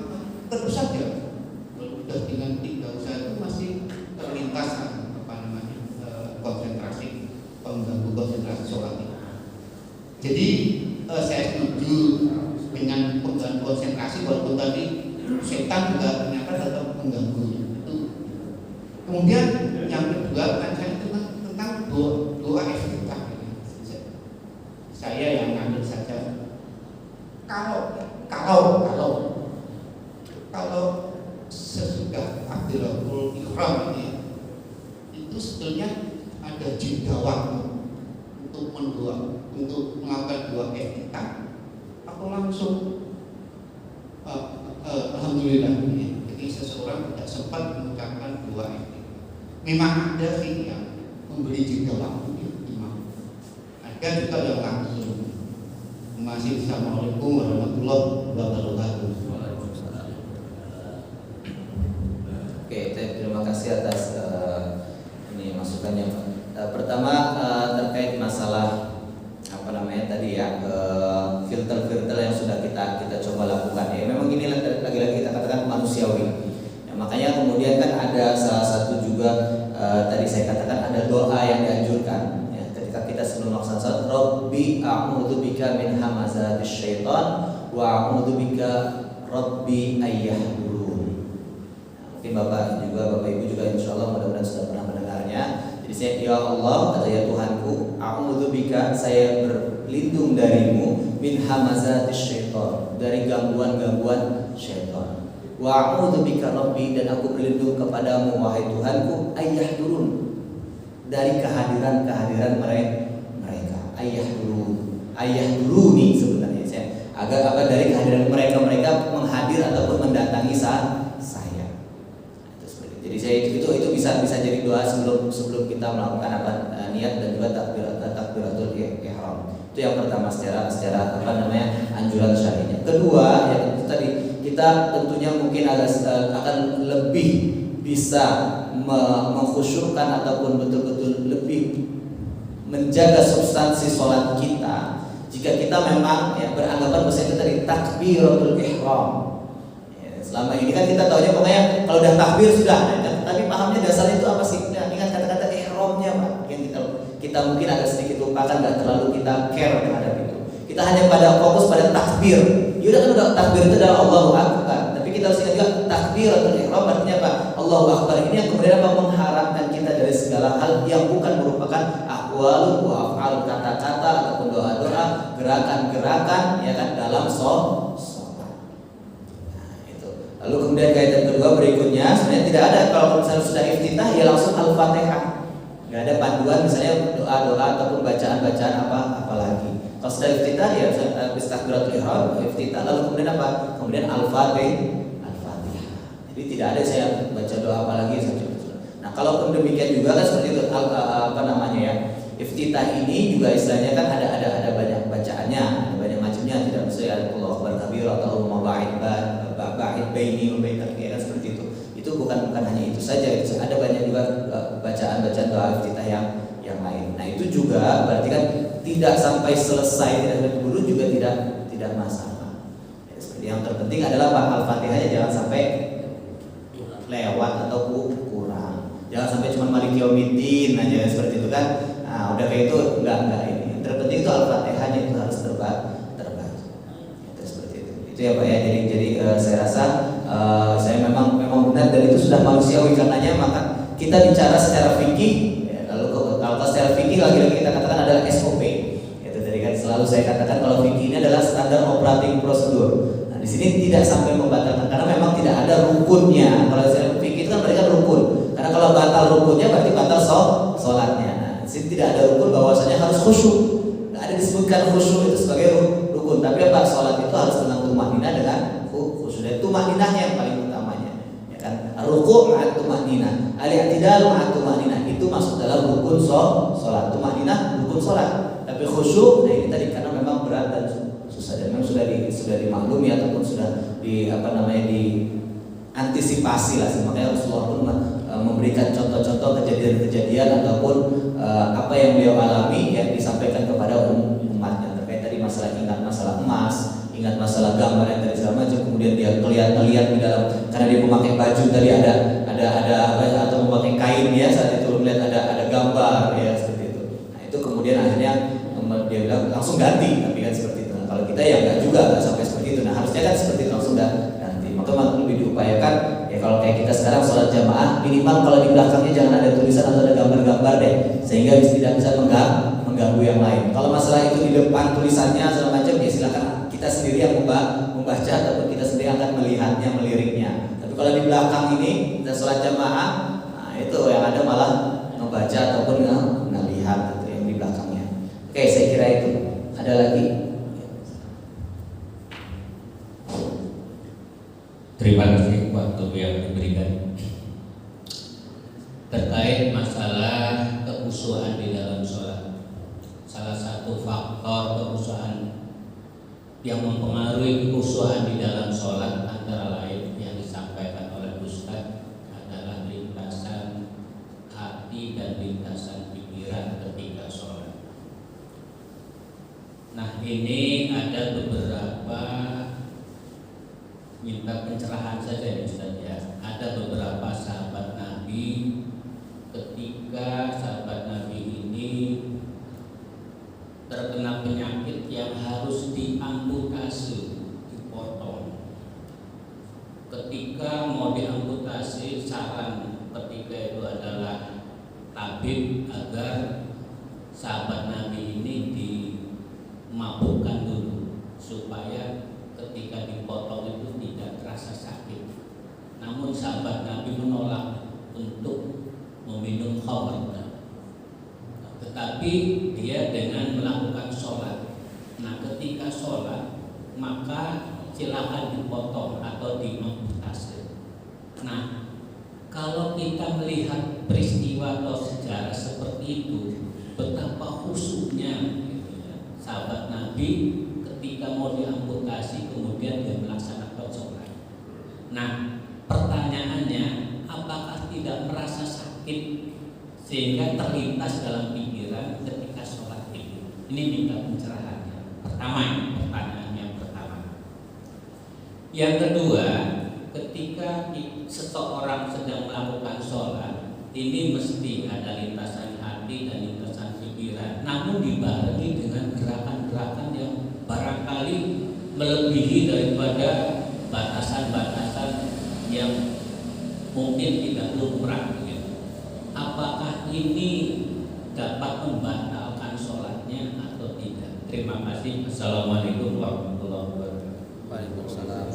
terus saja. Sudah dengan 3 usaha itu masih terlintas konsentrasi, pengganggu konsentrasi sholat. Jadi saya setuju dengan pengganggu konsentrasi, walaupun tadi setan juga ternyata tetap mengganggu itu. Kemudian yang kedua kan saya tentang doa iftitah. Saya yang ngambil saja. Kalau sesudah takbiratul ihram ini itu sebetulnya ada jeda waktu untuk melakukan doa iftitah. Aku langsung alhamdulillah. Jadi seseorang tidak sempat mengucapkan doa ini. Memang ada sih yang memberi jeda waktu imam. Ada juga yang langsung. Masih. Assalamualaikum warahmatullahi wabarakatuh. Oke, terima kasih atas ini masukannya, Pak. Pertama terkait masalah tadi ya, filter-filter yang sudah kita coba lakukan ya. Memang ini lagi-lagi kita katakan manusiawi. Ya, makanya kemudian kan ada salah satu juga tadi saya katakan ada doa yang dianjurkan ya, ketika kita sebelum melaksanakan salat, Rabbi a'udzubika min hamazatis syaitan wa a'udzubika Rabbi ayyahdurun. Mungkin Bapak Ibu juga insyaallah mudah-mudahan sudah pernah mendengarnya. Jadi saya, ya Allah, kata ya Tuhanku, a'udzubika, saya berlindung darimu, min hamazatis syaitan, dari gangguan-gangguan syaitan. Wa a'udzubika Rabbi, dan aku berlindung kepadamu wahai Tuhanku, ayyahdurun, dari kehadiran mereka. Ayyahduruni sebenarnya saya agak dari kehadiran mereka menghadir ataupun mendatangi saya. Jadi saya itu bisa jadi doa sebelum kita melakukan niat dan juga takbiratul ihram. Itu yang pertama secara anjuran syar'inya. Kedua, yang itu tadi kita tentunya mungkin akan lebih bisa mengkhusyukkan ataupun betul-betul lebih menjaga substansi sholat kita jika kita memang ya beranggapan bahwa itu tadi takbiratul ihram. Selama ini kan kita tahunya pokoknya kalau udah takbir sudah, tapi pahamnya dasarnya itu apa sih? Nah, ingat kata-kata ihramnya, Pak. Yang kita mungkin agak sedikit lupakan, nggak terlalu kita care terhadap itu. Kita hanya fokus pada takbir. Yaudah kan udah takbir itu adalah Allahu Akbar. Tapi kita harus ingat juga takbiratul ihram artinya apa? Allahu Akbar ini yang kemudian mengharamkan kita dari segala hal yang bukan merupakan aqwalun wa af'al, kata-kata ataupun doa-doa, gerakan-gerakan ya kan dalam sholat. Lalu kemudian kaitan kedua berikutnya sebenarnya tidak ada, kalau misalnya sudah iftitah ya langsung Al-Fatihah. Nggak ada panduan misalnya doa-doa ataupun bacaan-bacaan apalagi. Kalau sudah iftitah ya habis takbiratul ihram, iftitah, lalu kemudian apa? Kemudian Al-Fatihah. Jadi tidak ada saya baca doa apalagi saja. Nah, kalaupun demikian juga kan seperti itu Iftitah ini juga istilahnya kan ada banyak bacaannya, ada banyak macamnya, tidak mesti Allahu Akbar kabir atau Allahumma ba'id baini wa bainal kan seperti itu. Itu bukan hanya itu saja, itu ada banyak juga bacaan-bacaan doa iftitah yang lain. Nah, itu juga berarti kan tidak sampai selesai, tidak sampai dulu juga tidak masalah. Ya, seperti yang terpenting adalah Al-Fatihahnya jangan sampai lewat atau kurang. Jangan sampai cuma Maliki Yaumiddin aja seperti itu kan. Nah, udah kayak itu enggak ini. Yang terpenting itu Al-Fatihahnya itu harus terbaca. Itu seperti itu. Itu ya Pak ya. Jadi saya rasa saya memang benar, dan itu sudah manusiawi karenanya maka kita bicara secara fikih. Kalau secara fikih lagi-lagi kita katakan adalah SOP. Itu tadi kan selalu saya katakan kalau fikih ini adalah standar operating prosedur. Nah, di sini tidak sampai membatalkan karena memang tidak ada rukunnya. Kalau secara fikih itu kan mereka rukun. Karena kalau batal rukunnya berarti batal sholatnya. Nah, di sini tidak ada rukun bahwasanya harus khusyuk. Tidak ada disebutkan khusyuk itu sebagai rukun. Tapi apa? Sholat itu harus dengan tumaninah dengan khusyuk. Dan tumaninah yang paling utamanya. Ya kan? Ruku' ma'at tumaninah, al-i'tidal ma'at tumaninah. Itu masuk dalam rukun sholat. Tumaninah rukun sholat. Tapi khusyuk, nah ini tadi karena memang berat dan susah dan memang sudah dimaklumi ataupun sudah diantisipasi lah. Makanya Rasulullah pun memberikan contoh-contoh kejadian-kejadian ataupun apa yang beliau alami yang disampaikan kepada umatnya terkait tadi masalah ingat masalah emas, ingat masalah gambar yang tadi segala macam, kemudian dia ngeliat di dalam karena dia memakai baju tadi ada apa atau memakai kain ya, saat itu melihat ada gambar ya seperti itu. Nah, itu kemudian akhirnya dia bilang langsung ganti, tapi kan seperti itu. Nah, kalau kita ya nggak sampai seperti itu. Nah, harusnya kan seperti itu langsung ganti. Maka lebih diupayakan ya kalau kayak kita sekarang sholat jamaah minimal kalau di belakangnya jangan ada tulisan atau ada gambar-gambar deh, sehingga tidak bisa mengganggu yang lain. Kalau masalah itu di depan tulisannya segala macam ya silakan kita sendiri yang membaca ataupun kita sendiri akan melihatnya, meliriknya. Tapi kalau di belakang ini kita sholat jamaah, nah itu yang ada malah membaca ataupun melihat yang di belakangnya. Oke, saya kira itu. Ada lagi? Terima kasih waktu yang diberikan. Terkait masalah kekhusyuan di dalam sholat, salah satu faktor kekhusyuan yang mempengaruhi kekhusyuan di dalam sholat antara lain yang disampaikan oleh Ustaz adalah lintasan hati dan lintasan pikiran ketika sholat. Nah, ini ada beberapa, minta pencerahan saja Ustaz ya. Ada beberapa sahabat Nabi ketika sahabat Nabi ini terkena penyakit yang harus diamputasi, dipotong. Ketika mau diamputasi, saran ketika itu adalah tabib agar sahabat Nabi ini dimabukkan dulu supaya ketika dipotong itu tidak terasa sakit. Namun sahabat Nabi menolak untuk meminum khamr. Tetapi dia dengan melakukan sholat. Nah, ketika sholat maka silakan dipotong atau diamputasi. Nah, kalau kita melihat peristiwa atau sejarah seperti itu, betapa khusyuknya sahabat Nabi ketika mau diamputasi kemudian dia melaksanakan sholat. Nah, pertanyaannya, apakah tidak merasa sakit sehingga terlintas dalam pikiran ketika sholat itu? Ini minta pencerahannya. Pertanyaan yang pertama. Yang kedua, ketika seseorang sedang melakukan sholat, ini mesti ada lintasan hati dan lintasan pikiran, namun dibarengi dengan gerakan-gerakan yang barangkali melebihi daripada batasan-batasan yang mungkin tidak lumrah. Apakah ini dapat membatalkan sholatnya atau tidak? Terima kasih. Assalamualaikum warahmatullahi wabarakatuh. Waalaikumsalam.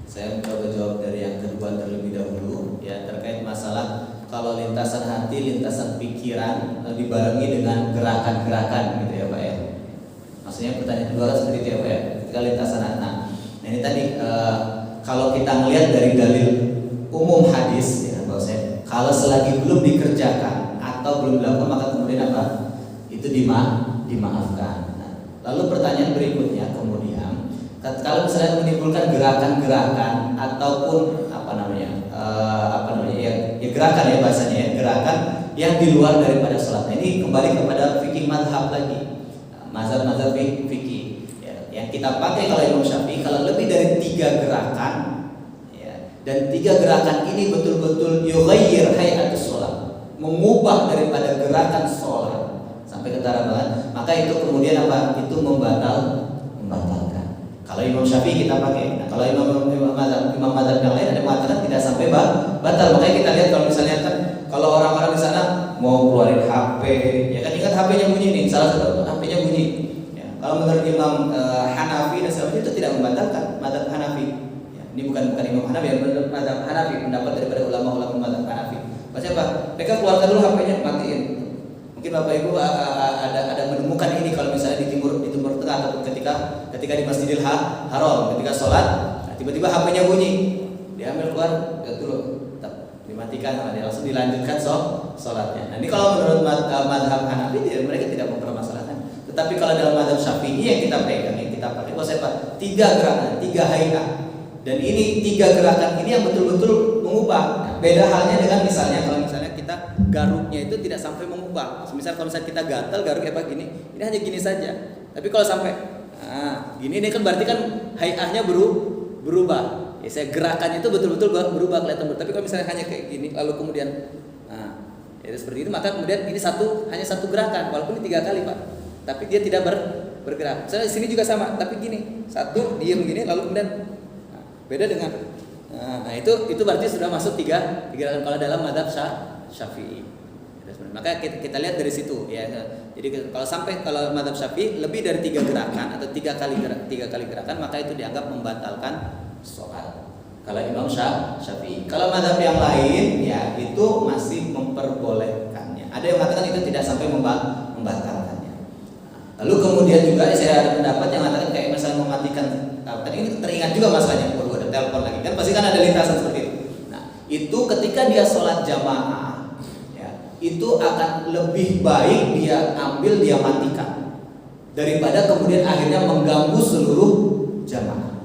Saya mencoba jawab dari yang kedua terlebih dahulu ya, terkait masalah kalau lintasan hati, lintasan pikiran dibarengi dengan gerakan-gerakan gitu ya Pak ya. Maksudnya pertanyaan kedua seperti itu ya Pak ya. Ketika lintasan hati. Nah ini tadi kalau kita melihat dari dalil umum hadis ya bahwasanya kalau selagi belum dikerjakan atau atau belum dilakukan maka kemudian apa? Itu dimaafkan. Nah, lalu pertanyaan berikutnya kemudian, kalau misalnya menimbulkan gerakan-gerakan ataupun ya gerakan ya bahasanya ya, gerakan yang di luar daripada sholat. Nah, ini kembali kepada fikih madhab lagi, mazhab fikih ya, yang kita pakai kalau Imam Syafi'i, kalau lebih dari 3 gerakan ya, dan 3 gerakan ini betul-betul yughayyir hayatus sholat, mengubah daripada gerakan sholat sampai ke banget, maka itu kemudian apa? Itu membatalkan. Kalau Imam Syafi'i kita pakai. Nah, kalau imam mazhab yang lain ada mengatakan tidak sampai batal. Makanya kita lihat kalau misalnya kan kalau orang-orang di sana mau keluarin HP, ya kan ingat HP-nya bunyi nih, salah satu HP-nya bunyi. Ya, kalau menurut Imam Hanafi dan sebagainya itu tidak membatalkan mazhab Hanafi. Ya, ini bukan Imam Hanafi, yang menurut mazhab Hanafi, pendapat daripada ulama-ulama mazhab Hanafi. Maksudnya apa? Mereka keluarkan dulu HP-nya, matiin. Mungkin Bapak Ibu ada menemukan ini kalau misalnya di Timur Tengah ataupun ketika di Masjidil Haram ketika sholat, nah, tiba-tiba HP-nya bunyi, diambil keluar, dulu dimatikan, langsung dilanjutkan sholatnya. Nah, ini kalau menurut mazhab Hanafi mereka tidak mempermasalahkan. Tetapi kalau dalam mazhab Syafi'i yang kita pegang, yang kita pakai, bahwa 3 gerakan, 3 hayat, dan ini 3 gerakan ini yang betul-betul mengubah. Nah, beda halnya dengan misalnya kalau misalnya kita garuknya itu tidak sampai mengubah. Misal kalau misalnya kita gatal garuknya apa gini, ini hanya gini saja. Tapi kalau sampai gini, ini kan berarti kan hayatnya berubah. Ya, saya gerakannya itu betul-betul berubah kelihatan. Tapi kalau misalnya hanya kayak gini, lalu kemudian itu seperti itu, maka kemudian ini hanya satu gerakan, walaupun ini 3 kali Pak. Tapi dia tidak bergerak. Misalnya di sini juga sama, tapi gini, satu diam gini, lalu kemudian beda dengan. Nah, itu berarti sudah masuk 3 gerakan kalau dalam mazhab Syafi'i. Maka kita lihat dari situ ya. Jadi kalau mazhab Syafi'i lebih dari 3 gerakan atau 3 kali gerakan, maka itu dianggap membatalkan sholat. Kalau Imam Syafi'i. Kalau mazhab yang lain ya itu masih memperbolehkannya. Ada yang mengatakan itu tidak sampai membatalkannya. Lalu kemudian juga saya ada pendapat yang mengatakan kayak misalnya mematikan. Tadi ini teringat juga masalahnya. Ada telepon lagi kan pasti kan ada lintasan seperti itu. Nah, itu ketika dia sholat jamaah ya, itu akan lebih baik dia matikan daripada kemudian akhirnya mengganggu seluruh jamaah.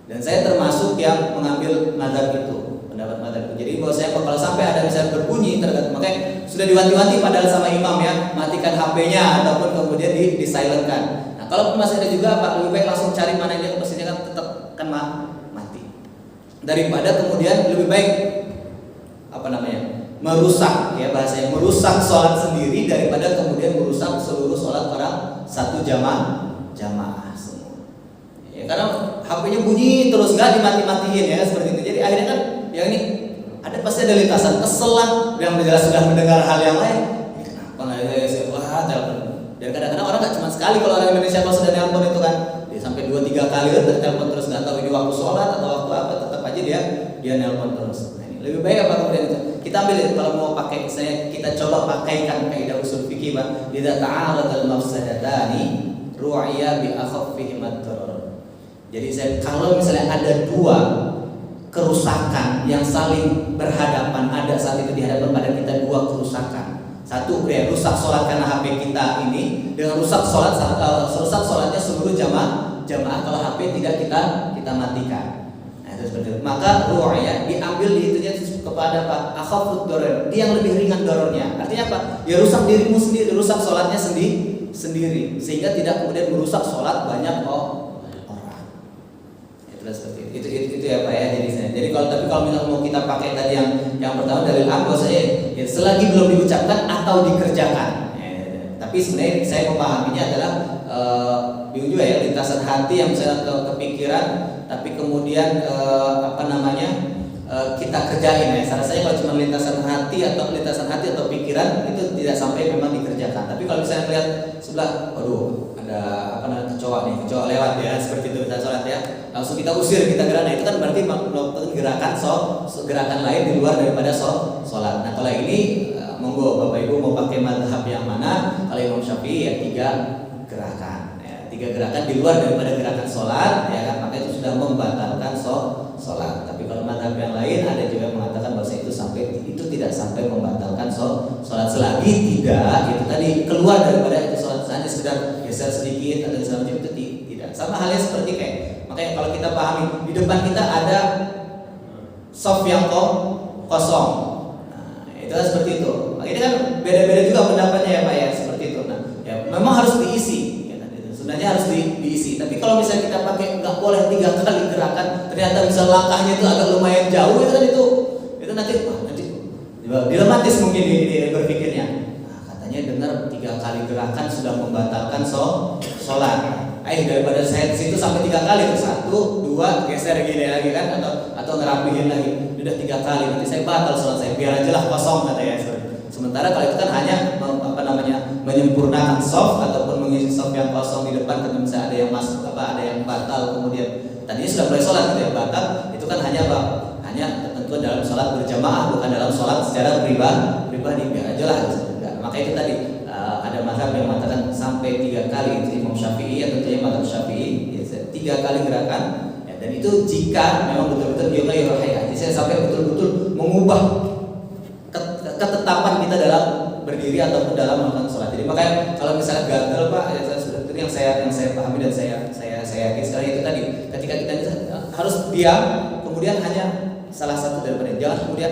Dan saya termasuk yang mengambil mazhab itu, pendapat mazhab itu. Jadi bahwa saya kalau sampai ada misalnya berbunyi tergantung, makanya sudah diwanti-wanti padahal sama imam ya, matikan HP-nya ataupun kemudian di-silentkan. Nah, kalau masih ada juga Pak, lebih baik langsung cari mana yang pastinya kan tetap kan mati. Daripada kemudian lebih baik merusak ya, bahasanya merusak sholat sendiri daripada kemudian merusak seluruh sholat orang satu jamaah semua. Ya, karena HP-nya bunyi terus nggak dimati-matiin ya seperti itu. Jadi akhirnya kan yang ini pasti ada lintasan keselan yang jelas sudah mendengar hal yang lain. Kenapa nggak saya telepon? Dan kadang-kadang orang nggak cuma sekali, kalau orang Indonesia kalau sudah telepon itu kan dia sampai 2-3 kali telepon terus, nggak tahu ini waktu sholat atau waktu apa, tetap aja dia nelpon terus. Nah, ini lebih baik apa kemudian itu kita ambil itu kalau mau pakai, kita coba pakaikan kaidah usul fikih Pak. Idza ta'aradal mafsadatani ru'iya bi akhaffihim ad-darar. Jadi kalau misalnya ada 2 kerusakan yang saling berhadapan, ada saat itu dihadapkan pada kita 2 kerusakan. Satu ya, rusak sholat karena HP kita ini, dengan rusak sholatnya seluruh jamaah kalau HP tidak kita matikan. Nah, itu seperti itu. Maka ru'ya diambil itunya kepada Pak akhafud darar, dia yang lebih ringan dararnya. Artinya apa? Ya rusak dirimu sendiri, rusak sholatnya sendiri, sehingga tidak kemudian merusak sholat banyak orang. Itu seperti itu ya Pak ya. Jadi kalau misalnya mau kita pakai tadi yang pertama dari ambo saya ya, selagi belum diucapkan atau dikerjakan. Tapi sebenarnya saya memahaminya adalah bingung juga ya, lintasan hati yang saya kepikiran tapi kemudian kita kerjain ya. Rasanya kalau cuma lintasan hati atau pikiran itu tidak sampai memang dikerjakan. Tapi kalau misalnya lihat sebelah, waduh ada kecoa lewat ya, seperti itu kita sholat ya, langsung kita usir, kita gerak. Nah, itu kan berarti melakukan gerakan lain di luar daripada sholat. Nah, kalau ini monggo Bapak Ibu mau pakai mazhab yang mana? Kalau Imam Syafi'i ya 3 gerakan ya, 3 gerakan di luar daripada gerakan sholat ya kan, maka itu sudah membatalkan sholat. Tapi kalau mazhab yang lain ada juga yang mengatakan bahwa itu sampai itu tidak sampai membatalkan sholat selagi tidak itu tadi keluar daripada itu sholat, hanya sekedar geser sedikit atau segala macam itu tidak. Sama halnya seperti kayak makanya kalau kita pahami di depan kita ada soft yang kosong, nah, itu kan seperti itu. Ini kan beda-beda juga pendapatnya ya Pak ya, seperti itu. Nah, ya memang harus diisi. Sebenarnya harus diisi. Tapi kalau misalnya kita pakai nggak boleh 3 kali gerakan, ternyata bisa langkahnya itu agak lumayan jauh, itu kan itu nanti dilematis mungkin di berpikirnya. Nah, katanya dengar 3 kali gerakan sudah membatalkan sholat. Daripada saya di situ sampai 3 kali, 1, 2 geser gini lagi kan, atau ngerapihin lagi. Udah 3 kali nanti saya batal sholat saya, biar aja lah kosong katanya. Sementara kalau itu kan hanya menyempurnakan soft ataupun mengisi soft yang kosong di depan, karena misalnya ada yang masuk ada yang batal, kemudian tadinya sudah mulai sholat gitu ya, batal itu kan hanya tentu dalam sholat berjamaah, bukan dalam sholat secara pribadi, biar aja lah. Maka itu tadi ada mazhab yang mengatakan sampai 3 kali, itu Imam Syafi'i atau mazhab Syafi'i 3 kali gerakan ya, dan itu jika memang betul-betul yughayyiru hay'ah, saya sampai betul-betul mengubah ketetapan kita dalam berdiri ataupun dalam melakukan sholat. Jadi makanya kalau misalnya gagal Pak, ya, itu yang saya pahami dan saya yakin sekali itu tadi, ketika kita harus diam, kemudian hanya salah satu daripada, jangan kemudian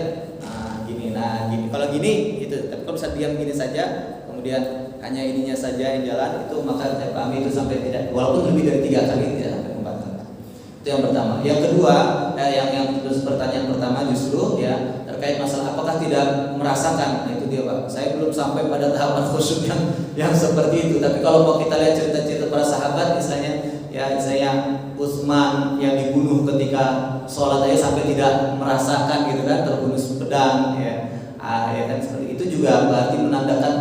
gini. Kalau gini itu, tapi kalau bisa diam gini saja, kemudian hanya ininya saja yang jalan, itu maka saya pahami itu sampai tidak, walaupun lebih dari 3 kali tidak sampai membatalkan. Itu yang pertama. Yang kedua, yang terus pertanyaan pertama justru ya terkait masalah apakah tidak merasakan. Nah, itu dia Pak. Saya belum sampai pada tahapan khusyuk yang seperti itu. Tapi kalau mau kita lihat cerita-cerita para sahabat, misalnya Utsman yang dibunuh ketika sholat aja sampai tidak merasakan gitu kan, terbunuh pedang ya kan seperti itu juga berarti menandakan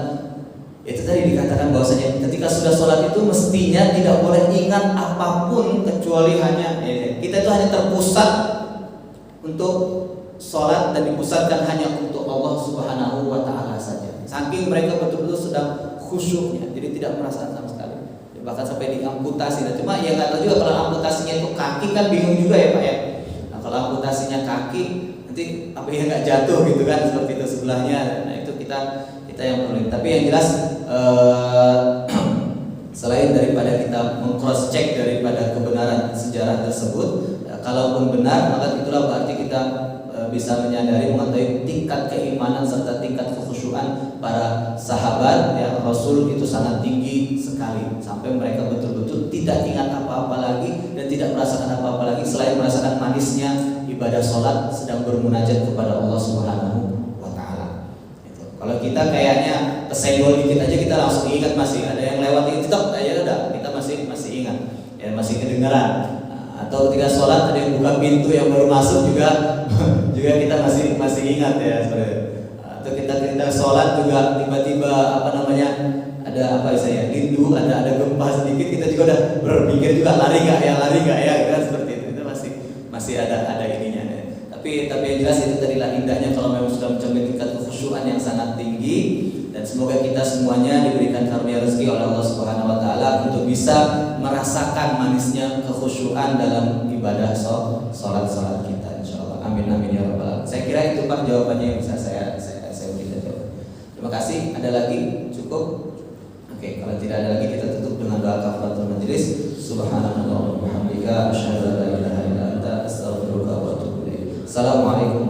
itu tadi dikatakan bahwasanya ketika sudah sholat itu mestinya tidak boleh ingat apapun kecuali hanya kita itu hanya terpusat untuk sholat dan dipusatkan hanya untuk Allah Subhanahu wa Ta'ala saja. Saking mereka betul-betul sedang khusyuknya, jadi tidak merasakan sama sekali. Bahkan sampai diamputasi. Nah, cuma ya nggak tahu juga kalau amputasinya itu kaki kan bingung juga ya Pak ya. Nah, kalau amputasinya kaki nanti apa yang nggak jatuh gitu kan seperti itu sebelahnya. Nah itu kita yang perlu. Tapi yang jelas selain daripada kita meng-cross check daripada kebenaran sejarah tersebut, kalaupun benar maka itulah berarti kita bisa menyadari mengetahui tingkat keimanan serta tingkat kekhusyuan para sahabat ya Rasul itu sangat tinggi sekali sampai mereka betul-betul tidak ingat apa-apa lagi dan tidak merasakan apa-apa lagi selain merasakan manisnya ibadah sholat sedang bermunajat kepada Allah Subhanahu wa Ta'ala. Kalau kita kayaknya kesenggol dikit aja kita langsung ingat, masih ada yang lewat di TikTok aja udah kita masih ingat ya, masih kedengaran. Atau ketika sholat ada yang buka pintu yang baru masuk juga kita masih ingat ya sebenarnya. Atau kita sholat juga tiba-tiba ada lindu, ada gempa sedikit, kita juga udah berpikir juga lari nggak ya kan seperti itu masih ada ininya ya. Tapi yang jelas itu tadilah indahnya kalau memang sudah mencapai tingkat kekhusyuan yang sangat tinggi, dan semoga kita semuanya diberikan karunia rezeki oleh Allah Subhanahu wa Ta'ala untuk bisa merasakan manisnya kekhusyuan dalam ibadah sholat kita insyaallah. Amin ya rabbal alamin. Saya kira itu Pak jawabannya yang bisa saya berikan jawab. Terima kasih. Ada lagi? Cukup? Oke, kalau tidak ada lagi kita tutup dengan doa kafaratul majelis. Subhanallah wa bihamdika asyhadu an la ilaha illa anta astaghfiruka wa atubu ilaik. Assalamualaikum